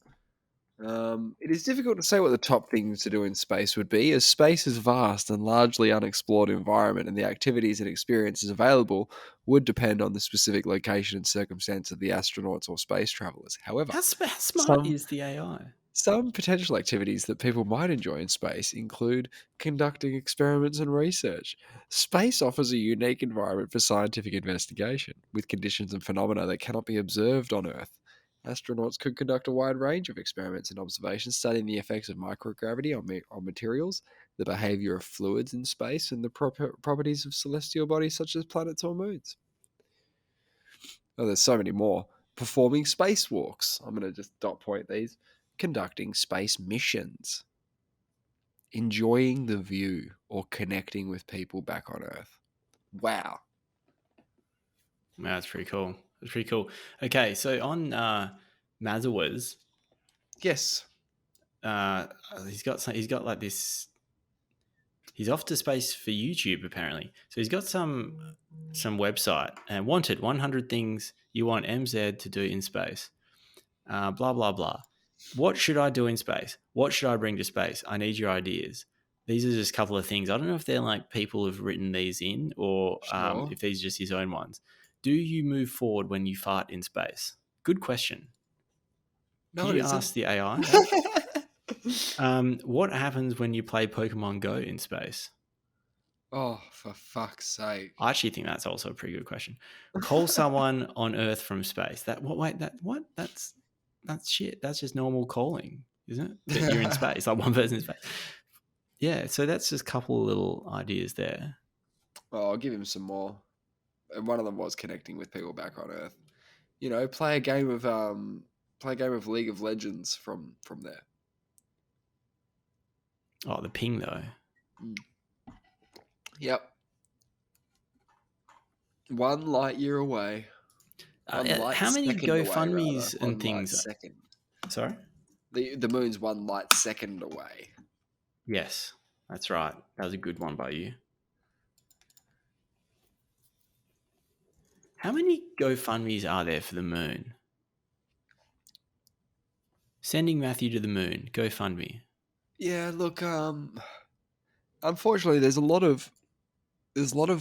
It is difficult to say what the top things to do in space would be, as space is vast and largely unexplored environment, and the activities and experiences available would depend on the specific location and circumstance of the astronauts or space travelers. However,
How smart
some
is the AI?
some potential activities that people might enjoy in space include conducting experiments and research. Space offers a unique environment for scientific investigation, with conditions and phenomena that cannot be observed on Earth. Astronauts could conduct a wide range of experiments and observations studying the effects of microgravity on materials, the behavior of fluids in space, and the properties of celestial bodies such as planets or moons. Oh, there's so many more. Performing spacewalks. I'm going to just dot point these. Conducting space missions. Enjoying the view or connecting with people back on Earth. Wow.
That's pretty cool. That's pretty cool. Okay, so on Mazawa's,
Yes.
he's got like this. He's off to space for YouTube apparently. So he's got some website and wanted 100 things you want MZ to do in space. Blah blah blah. What should I do in space? What should I bring to space? I need your ideas. These are just a couple of things. I don't know if they're like people have written these in or
Sure.
if these are just his own ones. Do you move forward when you fart in space? Good question.
No,
Could
it
you
isn't.
ask the AI that? What happens when you play Pokemon Go in space?
Oh, for fuck's sake.
I actually think that's also a pretty good question. Call someone on Earth from space. That what? Wait, that what? That's shit. That's just normal calling, isn't it? But you're in space, like one person in space. Yeah, so that's just a couple of little ideas there.
Oh, I'll give him some more. And one of them was connecting with people back on Earth. Play a game of League of Legends from there.
Oh, the ping though.
Yep. 1 light year away. One light
How many
second away, rather.
GoFundmes and
1 light
things?
second.
Sorry.
The moon's 1 light second away.
Yes, that's right. That was a good one by you. How many GoFundmes are there for the moon? Sending Matthew to the moon. GoFundMe.
Yeah, look, unfortunately there's a lot of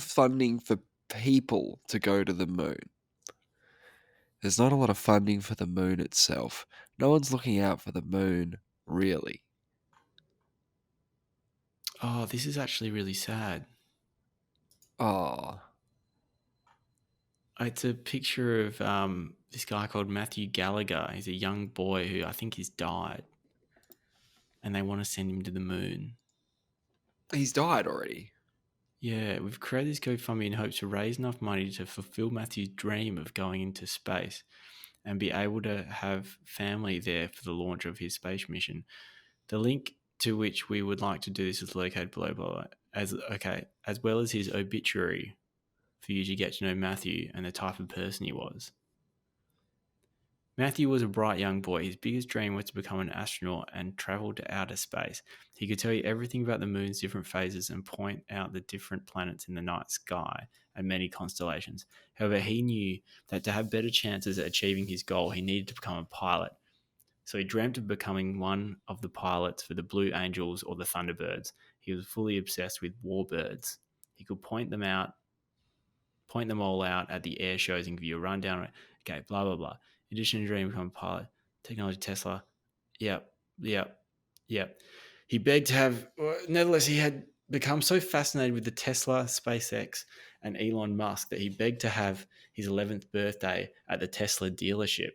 funding for people to go to the moon. There's not a lot of funding for the moon itself. No one's looking out for the moon, really.
Oh, this is actually really sad.
Oh.
It's a picture of this guy called Matthew Gallagher. He's a young boy who I think has died, and they want to send him to the moon.
He's died already.
Yeah, we've created this GoFundMe in hopes to raise enough money to fulfill Matthew's dream of going into space. and be able to have family there for the launch of his space mission. The link to which we would like to do this is located below, blah, blah, as well as his obituary for you to get to know Matthew and the type of person he was. Matthew was a bright young boy. His biggest dream was to become an astronaut and travel to outer space. He could tell you everything about the moon's different phases and point out the different planets in the night sky and many constellations. However, he knew that to have better chances at achieving his goal, he needed to become a pilot. So he dreamt of becoming one of the pilots for the Blue Angels or the Thunderbirds. He was fully obsessed with warbirds. He could point them all out at the air shows and give you a rundown. Okay, blah, blah, blah. In addition to dreaming of becoming a pilot, technology, Tesla. Yep. He begged to have, nevertheless, he had become so fascinated with the Tesla, SpaceX, and Elon Musk that he begged to have his 11th birthday at the Tesla dealership.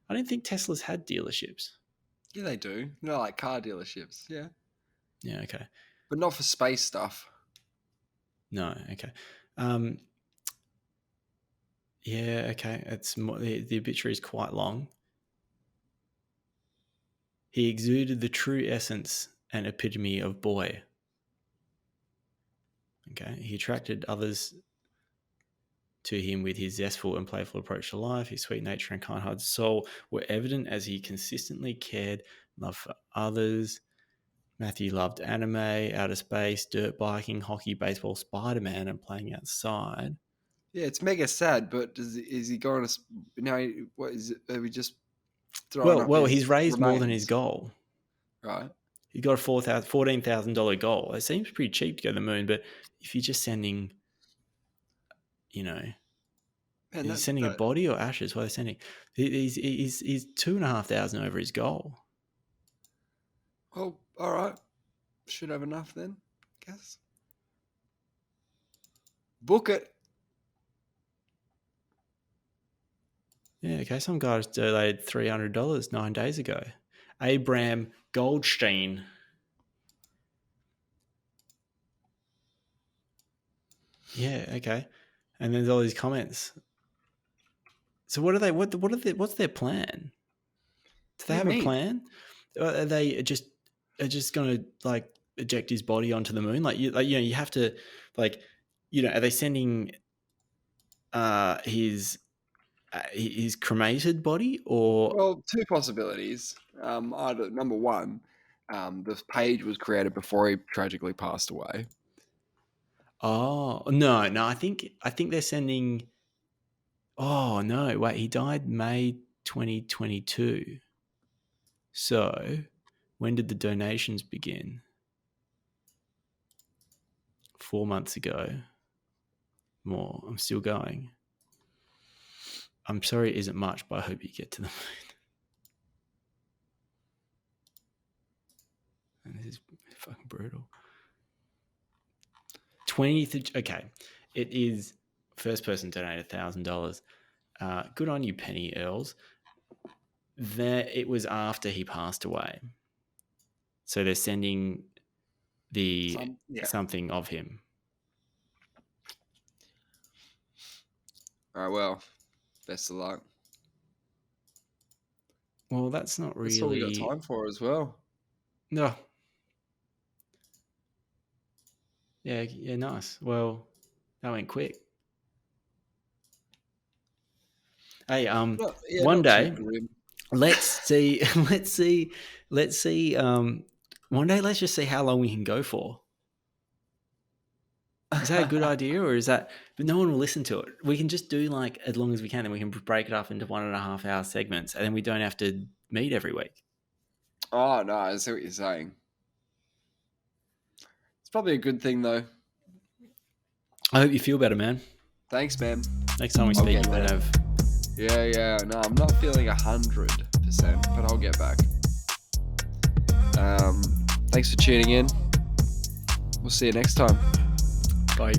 I don't think Tesla's had dealerships.
Yeah, they do. Like car dealerships. Yeah.
Yeah, okay.
But not for space stuff.
No, okay. Yeah, okay. It's more, the obituary is quite long. He exuded the true essence and epitome of boy. Okay. He attracted others to him with his zestful and playful approach to life. His sweet nature and kind-hearted soul were evident as he consistently cared and loved for others. Matthew loved anime, outer space, dirt biking, hockey, baseball, Spider-Man, and playing outside.
Yeah, it's mega sad, but is he going to now? What is it? Are we just throwing up?
Well, he's raised more than his
remains?
goal.
Right.
He got a $14,000 goal. It seems pretty cheap to go to the moon, but if you're just sending,
Man,
is he sending a body or ashes? What are they sending? He's $2,500 over his goal.
Well, all right. Should have enough then, I guess. Book it.
Yeah, okay. Some guys donated $300 9 days ago. Abram Goldstein. Yeah, okay. And there's all these comments. So what are they? What's their plan? Do they have a plan? Are they just going to like eject his body onto the moon? You have to are they sending his cremated body or?
Well, two possibilities. Number one, the page was created before he tragically passed away.
Oh no! I think they're sending. Oh no! Wait, he died May 2022. So, when did the donations begin? 4 months ago. More. I'm still going. I'm sorry it isn't much, but I hope you get to the moon. And this is fucking brutal. 20th. Okay. It is first person donated $1,000. Good on you, Penny Earls. It was after he passed away. So they're sending something of him.
All right, well, best of luck.
Well, that's not really...
That's all we got time for as well.
No. Yeah, nice. Well, that went quick. Hey, one day, let's see. One day, let's just see how long we can go for. Is that a good idea, or is that? But no one will listen to it. We can just do like as long as we can, and we can break it up into 1.5 hour segments, and then we don't have to meet every week.
Oh no, I see what you're saying. It's probably a good thing, though.
I hope you feel better, man.
Thanks, man.
Next time we speak, you won't have.
Yeah. No, I'm not feeling 100%, but I'll get back. Thanks for tuning in. We'll see you next time.
Bye.